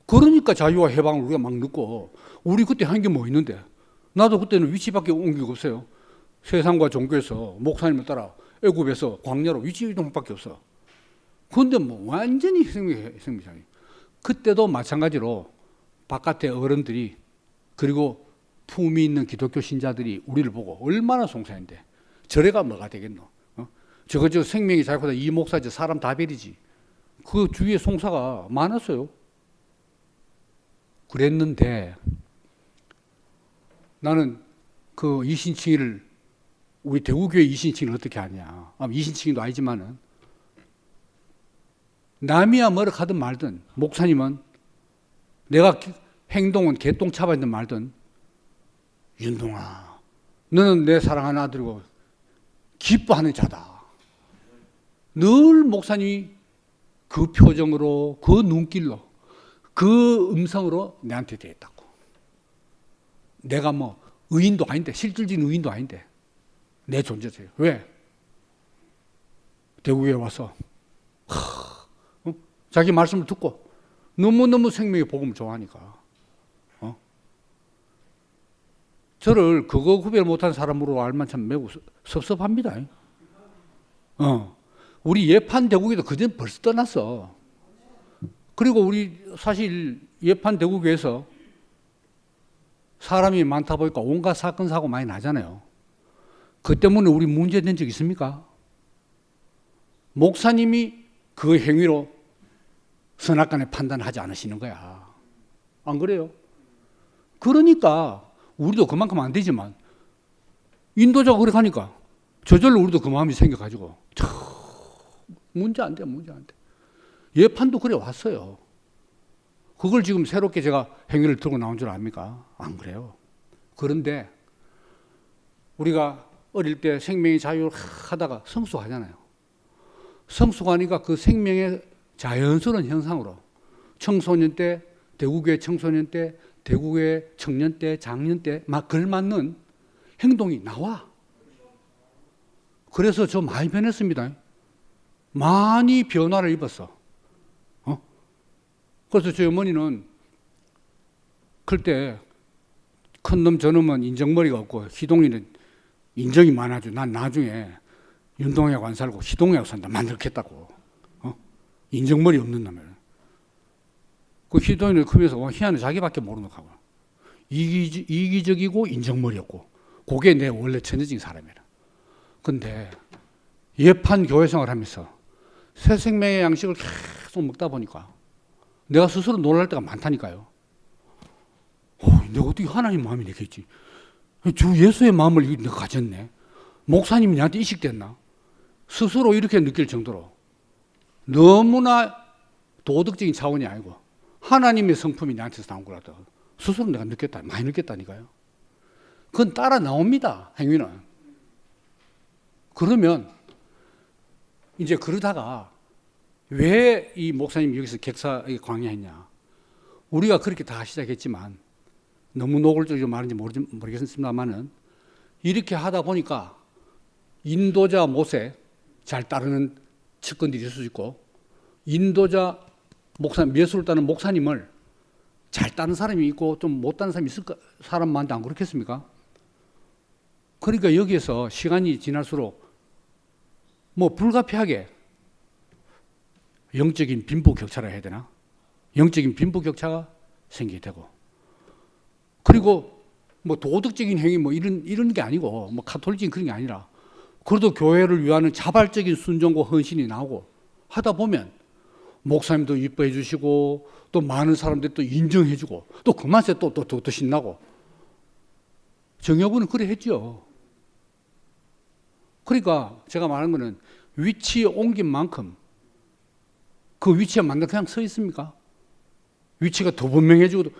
그러니까 자유와 해방을 우리가 막 넣고 우리 그때 한 게 뭐 있는데 나도 그때는 위치밖에 온 게 없어요. 세상과 종교에서 목사님을 따라 애굽에서 광야로 위치 이동밖에 없어. 그런데 뭐 완전히 희생이잖아요. 그때도 마찬가지로 바깥의 어른들이 그리고 품위 있는 기독교 신자들이 우리를 보고 얼마나 송사인데 저래가 뭐가 되겠노? 저거 저 생명이 자유보다 이 목사 저 사람 다 베리지. 그 주위에 송사가 많았어요. 그랬는데 나는 그 이신칭이를 우리 대구교회 이신칭을 어떻게 하냐? 이신칭도 아니지만은 남이야 뭐라 하든 말든 목사님은 내가 행동은 개똥 차바든 말든 윤동아 너는 내 사랑하는 아들이고 기뻐하는 자다. 늘 목사님이 그 표정으로 그 눈길로 그 음성으로 내한테 대했다고. 내가 뭐 의인도 아닌데 실질적인 의인도 아닌데 내 존재세요. 왜? 대구에 와서 자기 말씀을 듣고 너무너무 생명의 복음을 좋아하니까 저를 그거 구별 못한 사람으로 알면 참 매우 섭섭합니다. 우리 예판 대국에도 그전 벌써 떠났어. 그리고 우리 사실 예판 대국에서 사람이 많다 보니까 온갖 사건 사고 많이 나잖아요. 그 때문에 우리 문제된 적 있습니까? 목사님이 그 행위로 선악간에 판단하지 않으시는 거야. 안 그래요? 그러니까 우리도 그만큼 안 되지만 인도자가 그렇게 하니까 저절로 우리도 그 마음이 생겨가지고 문제 안 돼. 예판도 그래 왔어요. 그걸 지금 새롭게 제가 행위를 들고 나온 줄 압니까? 안 그래요. 그런데 우리가 어릴 때 생명의 자유를 하다가 성숙하잖아요. 성숙하니까 그 생명의 자연스러운 현상으로 청소년 때, 대구교회 청소년 때, 대구교회 청년 때, 장년 때 막 걸맞는 행동이 나와. 그래서 저 많이 변했습니다. 많이 변화를 입었어. 그래서 저희 어머니는 클 때 큰 놈 저놈은 인정머리가 없고 희동이는 인정이 많아져. 난 나중에 윤동이하고 안 살고 희동이하고 산다. 만들겠다고. 인정머리 없는 놈을. 그 희동이는 크면서 희한해 자기밖에 모르는 거고. 이기적이고 인정머리 없고. 그게 내 원래 천재적인 사람이라. 근데 예판 교회 생활하면서 새 생명의 양식을 계속 먹다 보니까 내가 스스로 놀랄 때가 많다니까요. 내가 어떻게 하나님 마음이 되겠지? 주 예수의 마음을 내가 가졌네. 목사님이 나한테 이식됐나? 스스로 이렇게 느낄 정도로 너무나 도덕적인 차원이 아니고 하나님의 성품이 나한테서 나온 거라도 스스로 내가 많이 느꼈다니까요. 그건 따라 나옵니다. 행위는. 그러면 이제 그러다가 왜 이 목사님이 여기서 객사 광야했냐? 우리가 그렇게 다 시작했지만 너무 노골적으로 말하는지 모르겠습니다만은 이렇게 하다 보니까 인도자 못에 잘 따르는 측근들이 있을 수 있고 인도자 목사님, 예수를 따르는 목사님을 잘 따르는 사람이 있고 좀 못 따르는 사람이 있을까? 사람 많은데 안 그렇겠습니까? 그러니까 여기에서 시간이 지날수록 뭐 불가피하게 영적인 빈부격차라 해야 되나? 영적인 빈부격차가 생기게 되고 그리고 뭐 도덕적인 행위 뭐 이런 게 아니고 뭐 가톨릭적인 그런 게 아니라 그래도 교회를 위하는 자발적인 순종과 헌신이 나오고 하다 보면 목사님도 이뻐해 주시고 또 많은 사람들이 또 인정해 주고 또 그만세 또 신나고 정여부는 그래 했죠. 그러니까 제가 말하는 거는 위치에 옮긴 만큼 그 위치에 맞는 그냥 서 있습니까? 위치가 더 분명해지고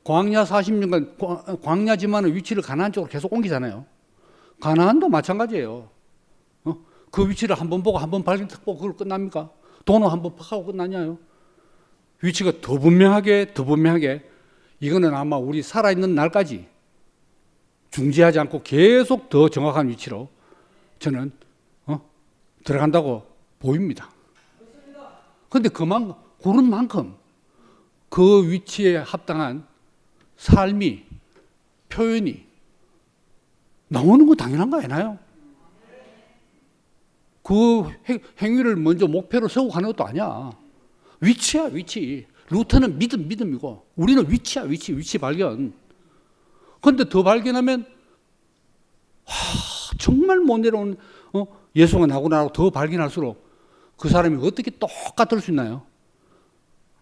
광야 40년간 광야지만은 위치를 가나안 쪽으로 계속 옮기잖아요. 가나안도 마찬가지예요. 그 위치를 한번 보고 한번 발견 탁 보고 그걸 끝납니까? 돈을 한번 팍 하고 끝나냐요? 위치가 더 분명하게 이거는 아마 우리 살아있는 날까지 중지하지 않고 계속 더 정확한 위치로 저는 들어간다고 보입니다. 그런데 그런 만큼 그 위치에 합당한 삶이 표현이 나오는 거 당연한 거 아니나요? 그 행위를 먼저 목표로 세우고 가는 것도 아니야. 위치야, 위치. 루트는 믿음이고 우리는 위치야, 위치 발견. 그런데 더 발견하면 정말 못 내려온 예수가 나고 더 발견할수록 그 사람이 어떻게 똑같을 수 있나요?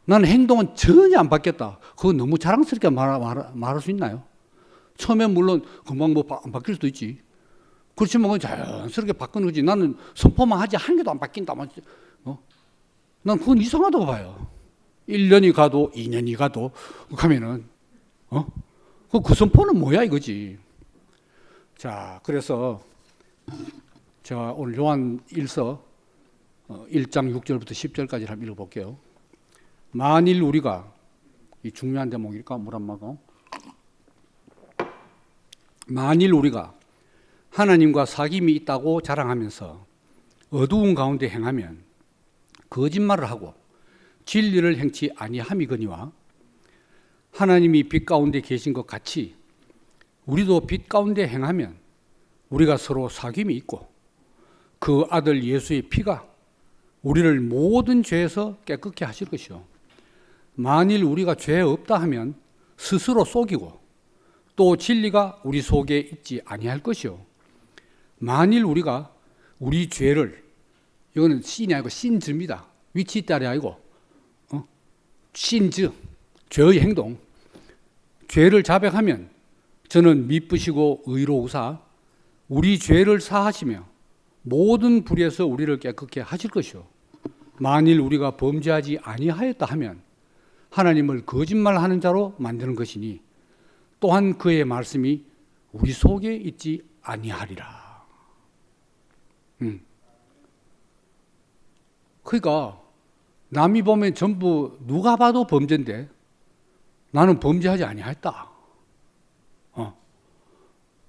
나는 행동은 전혀 안 바뀌었다. 그거 너무 자랑스럽게 말할 수 있나요? 처음에 물론 금방 뭐 안 바뀔 수도 있지. 그렇지만 그건 자연스럽게 바꾸는 거지. 나는 선포만 하지 한 개도 안 바뀐다. 난 그건 이상하다고 봐요. 1년이 가도 2년이 가도 하면은 그 선포는 뭐야 이거지. 자, 그래서 제가 오늘 요한 1서 1장 6절부터 10절까지 한번 읽어볼게요. 만일 우리가, 이 중요한 대목이니까 물 한 모금. 만일 우리가 하나님과 사귐이 있다고 자랑하면서 어두운 가운데 행하면 거짓말을 하고 진리를 행치 아니함이거니와 하나님이 빛 가운데 계신 것 같이 우리도 빛 가운데 행하면 우리가 서로 사귐이 있고 그 아들 예수의 피가 우리를 모든 죄에서 깨끗게 하실 것이요. 만일 우리가 죄 없다 하면 스스로 속이고 또 진리가 우리 속에 있지 아니할 것이요. 만일 우리가 우리 죄를, 이거는 신이 아니고 신즈입니다. 위치 따리 아니고 신즈, 죄의 행동, 죄를 자백하면 저는 미쁘시고 의로우사 우리 죄를 사하시며 모든 불의에서 우리를 깨끗게 하실 것이요. 만일 우리가 범죄하지 아니하였다 하면 하나님을 거짓말하는 자로 만드는 것이니 또한 그의 말씀이 우리 속에 있지 아니하리라. 그러니까 남이 보면 전부 누가 봐도 범죄인데 나는 범죄하지 아니하였다.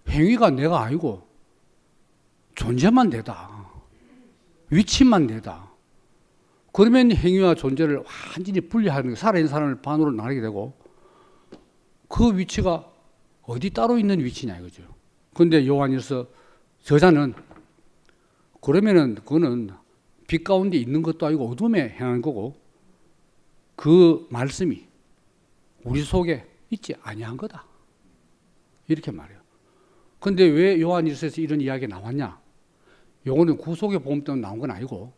행위가 내가 아니고 존재만 내다. 위치만 내다. 그러면 행위와 존재를 완전히 분리하는, 살아있는 사람을 반으로 나누게 되고 그 위치가 어디 따로 있는 위치냐 이거죠. 그런데 요한일서 저자는 그러면은 그거는 빛 가운데 있는 것도 아니고 어둠에 행한 거고 그 말씀이 우리 속에 있지 아니한 거다. 이렇게 말해요. 그런데 왜 요한일서에서 이런 이야기가 나왔냐? 요거는 구속의 복음 때문에 나온 건 아니고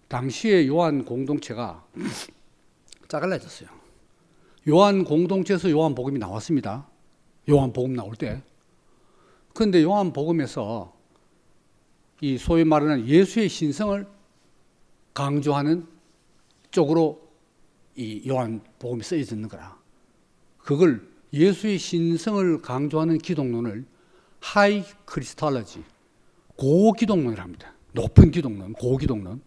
당시에 요한 공동체가 짜갈라졌어요. 요한 공동체에서 요한 복음이 나왔습니다. 요한 복음 나올 때. 그런데 요한 복음에서 이 소위 말하는 예수의 신성을 강조하는 쪽으로 이 요한 복음이 쓰여져 있는 거라. 그걸 예수의 신성을 강조하는 기독론을 하이 크리스탈러지, 고기독론이라 합니다. 높은 기독론, 고기독론.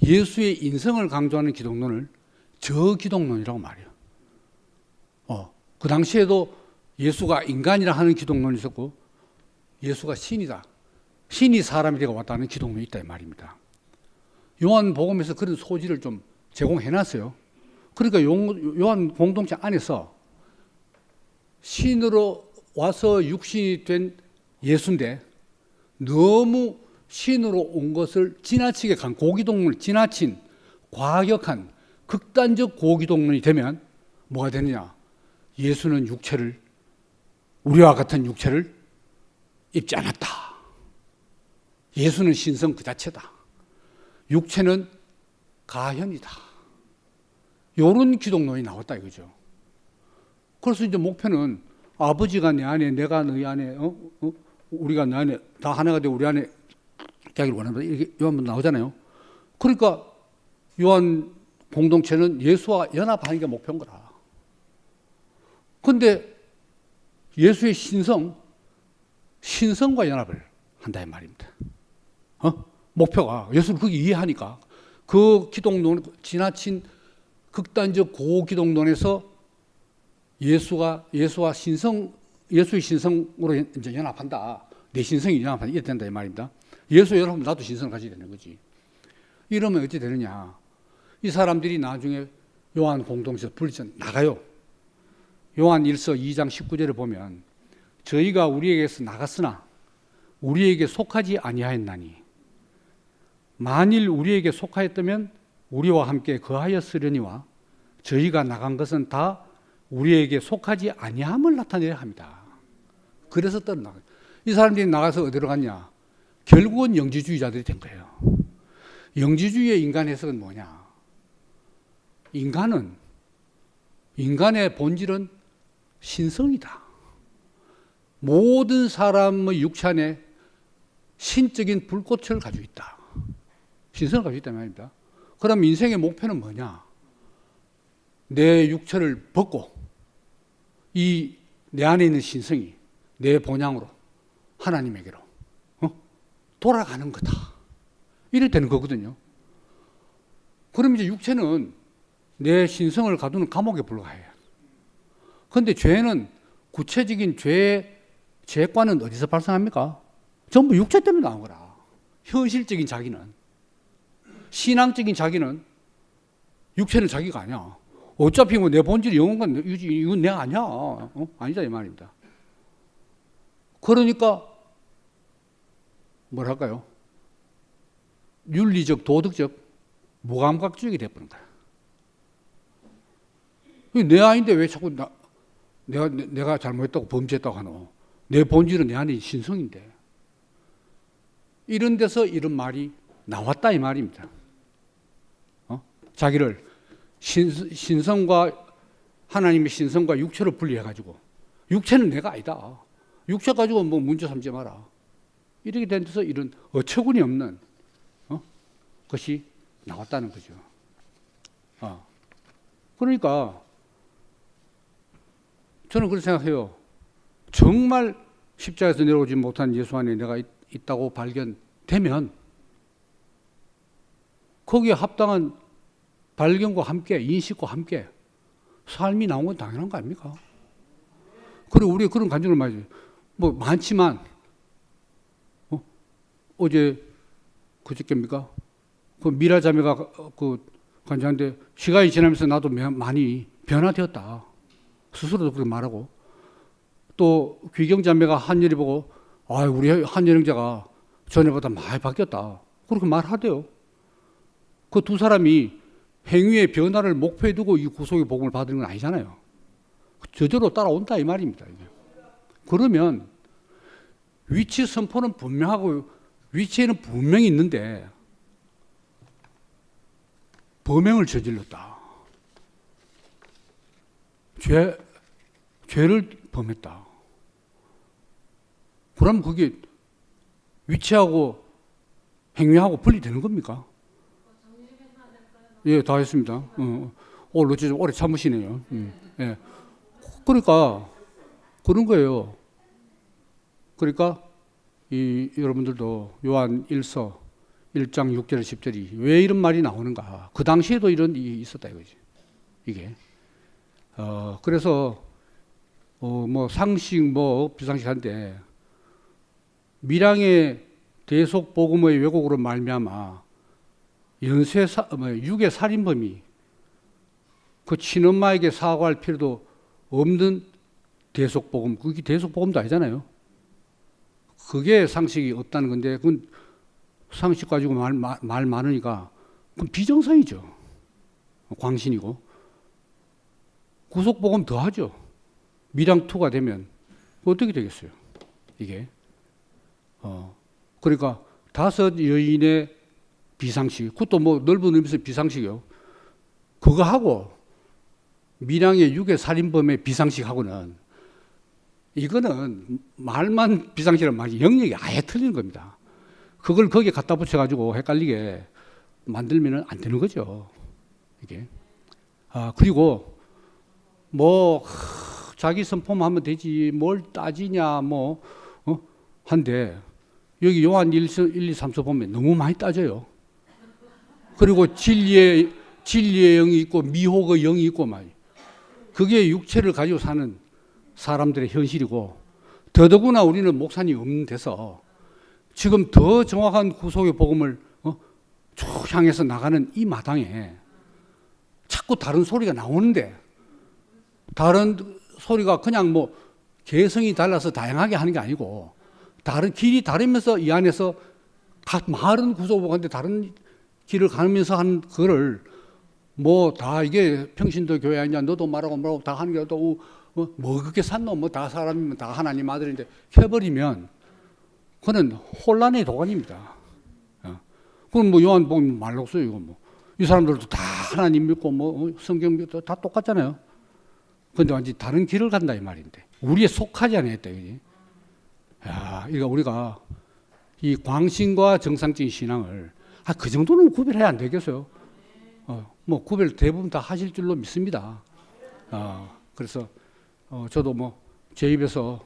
예수의 인성을 강조하는 기독론을 저기독론이라고 말해요. 그 당시에도 예수가 인간이라 하는 기독론이 있었고 예수가 신이다. 신이 사람이 되어 왔다는 기독론이 있다 이 말입니다. 요한복음에서 그런 소지를 좀 제공해놨어요. 그러니까 요한 공동체 안에서 신으로 와서 육신이 된 예수인데 너무 신으로 온 것을 지나치게 간 고기독론을 지나친 과격한 극단적 고기독론이 되면 뭐가 되느냐? 예수는 육체를, 우리와 같은 육체를 입지 않았다. 예수는 신성 그 자체다. 육체는 가현이다. 이런 기독론이 나왔다 이거죠. 그래서 이제 목표는 아버지가 내 안에, 내가 너희 안에, 우리가 내 안에 다 하나가 되고 우리 안에 하기를 원한다. 이렇게 요한문 나오잖아요. 그러니까 요한 공동체는 예수와 연합하는 게 목표인 거라. 그런데 예수의 신성과 연합을 한다 이 말입니다. 목표가 예수를 그게 이해하니까 그 기독론, 지나친 극단적 고기독론에서 예수와 예수의 신성으로 이제 연합한다. 내 신성이 연합한다. 이렇게 된다 이 말입니다. 예수 연합하면 나도 신성을 가지게 되는 거지. 이러면 어찌 되느냐? 이 사람들이 나중에 요한 공동체에서 분리쳐 나가요. 요한 1서 2장 19절을 보면 저희가 우리에게서 나갔으나 우리에게 속하지 아니하였나니 만일 우리에게 속하였다면 우리와 함께 거하였으려니와 저희가 나간 것은 다 우리에게 속하지 아니함을 나타내야 합니다. 그래서 떠나가요. 이 사람들이 나가서 어디로 갔냐? 결국은 영지주의자들이 된 거예요. 영지주의의 인간 해석은 뭐냐? 인간의 본질은 신성이다. 모든 사람의 육체 안에 신적인 불꽃을 가지고 있다. 신성을 가지고 있다는 말입니다. 그럼 인생의 목표는 뭐냐? 내 육체를 벗고 이 내 안에 있는 신성이 내 본향으로 하나님에게로 돌아가는 거다. 이래 되는 거거든요. 그럼 이제 육체는 내 신성을 가두는 감옥에 불과해요. 그런데 죄는 구체적인 죄과는 어디서 발생합니까? 전부 육체 때문에 나온 거라. 현실적인 자기는, 신앙적인 자기는 육체는 자기가 아니야. 어차피 뭐 내 본질이 영원한 이건 내가 아니야. 아니다 이 말입니다. 그러니까 뭐랄까요? 윤리적, 도덕적 무감각주의가 되어버린 거야. 내 아인데 왜 자꾸 내가 잘못했다고 범죄했다고 하노? 내 본질은 내 안에 신성인데. 이런 데서 이런 말이 나왔다 이 말입니다. 자기를 신성과 하나님의 신성과 육체로 분리해가지고 육체는 내가 아니다. 육체 가지고 뭐 문제 삼지 마라. 이렇게 된 데서 이런 어처구니 없는 것이 나왔다는 거죠. 그러니까 저는 그렇게 생각해요. 정말 십자가에서 내려오지 못한 예수 안에 내가 있다고 발견되면 거기에 합당한 발견과 함께 인식과 함께 삶이 나온 건 당연한 거 아닙니까? 그리고 우리가 그런 간증을 많이 해요. 뭐 많지만 어제 그저께입니까? 그 미라 자매가 그 간증하는데 시간이 지나면서 나도 많이 변화되었다. 스스로도 그렇게 말하고 또 귀경 자매가 한여리 보고 우리 한여리 형제가 전에보다 많이 바뀌었다. 그렇게 말하대요. 그 두 사람이 행위의 변화를 목표에 두고 이 구속의 복음을 받는 건 아니잖아요. 저절로 따라온다 이 말입니다. 그러면 위치 선포는 분명하고 위치에는 분명히 있는데 범행을 저질렀다. 죄를 범했다. 그럼 그게 위치하고 행위하고 분리되는 겁니까? 예, 다 했습니다. 오늘 좀 오래 참으시네요. 예. 그러니까 그런 거예요. 그러니까 여러분들도 요한 1서 1장 6절 10절이 왜 이런 말이 나오는가? 그 당시에도 이런 일이 있었다 이거지. 이게 그래서 뭐 상식 뭐 비상식한데 밀양의 대속 복음의 왜곡으로 말미암아 육의 살인범이 그 친엄마에게 사과할 필요도 없는 대속복음, 그게 대속복음도 아니잖아요. 그게 상식이 없다는 건데, 그건 상식 가지고 말 많으니까, 그건 비정상이죠. 광신이고. 구속복음 더 하죠. 밀양2가 되면, 어떻게 되겠어요? 이게. 그러니까, 5 여인의 비상식, 그것도 뭐 넓은 의미에서 비상식이요. 그거 하고 밀양의 6의 살인범의 비상식하고는 이거는 말만 비상식이란 말이 영역이 아예 틀리는 겁니다. 그걸 거기에 갖다 붙여가지고 헷갈리게 만들면 안 되는 거죠. 이게. 그리고 뭐 자기 선포만 하면 되지 뭘 따지냐 뭐 한데 여기 요한 1, 2, 3서 보면 너무 많이 따져요. 그리고 진리의 영이 있고 미혹의 영이 있고 말. 그게 육체를 가지고 사는 사람들의 현실이고 더더구나 우리는 목사님 없는 데서 지금 더 정확한 구속의 복음을 쭉 향해서 나가는 이 마당에 자꾸 다른 소리가 나오는데 다른 소리가 그냥 뭐 개성이 달라서 다양하게 하는 게 아니고 다른 길이 다르면서 이 안에서 각 마을은 구속복음인데 다른 길을 가면서 한 그거를 뭐 다 이게 평신도 교회 아니냐 너도 말하고 다 하는 게 또 뭐 그렇게 산노 뭐 다 사람이면 다 하나님 아들인데 해버리면 그는 혼란의 도가니입니다. 그건 뭐 요한복음 말록서 이거 뭐 이 사람들도 다 하나님 믿고 뭐 성경 믿고 다 똑같잖아요. 그런데 완전히 다른 길을 간다 이 말인데 우리에 속하지 않았다 이거지. 야, 이거 우리가 이 광신과 정상적인 신앙을 그 정도는 구별해야 안 되겠어요. 뭐 구별 대부분 다 하실 줄로 믿습니다. 그래서 저도 뭐 제 입에서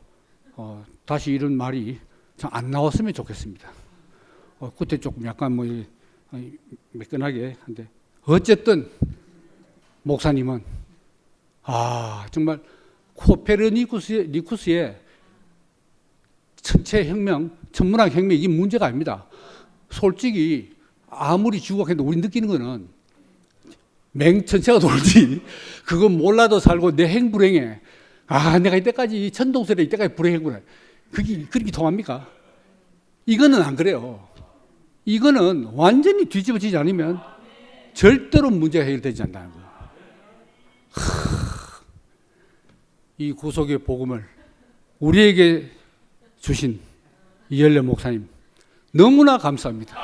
다시 이런 말이 좀 안 나왔으면 좋겠습니다. 그때 조금 약간 뭐 매끈하게 한데 어쨌든 목사님은 정말 코페르니쿠스의 천체혁명, 천문학혁명 이게 문제가 아닙니다. 솔직히 아무리 지구학해도 우리 느끼는 거는 맹천체가 돌지 그건 몰라도 살고 내 행불행에 내가 이때까지 천동설에 이때까지 불행했구나. 그게 그렇게 통합니까? 이거는 안 그래요. 이거는 완전히 뒤집어지지 않으면 절대로 문제가 해결되지 않는다는 거예요. 이 구속의 복음을 우리에게 주신 이열래 목사님 너무나 감사합니다.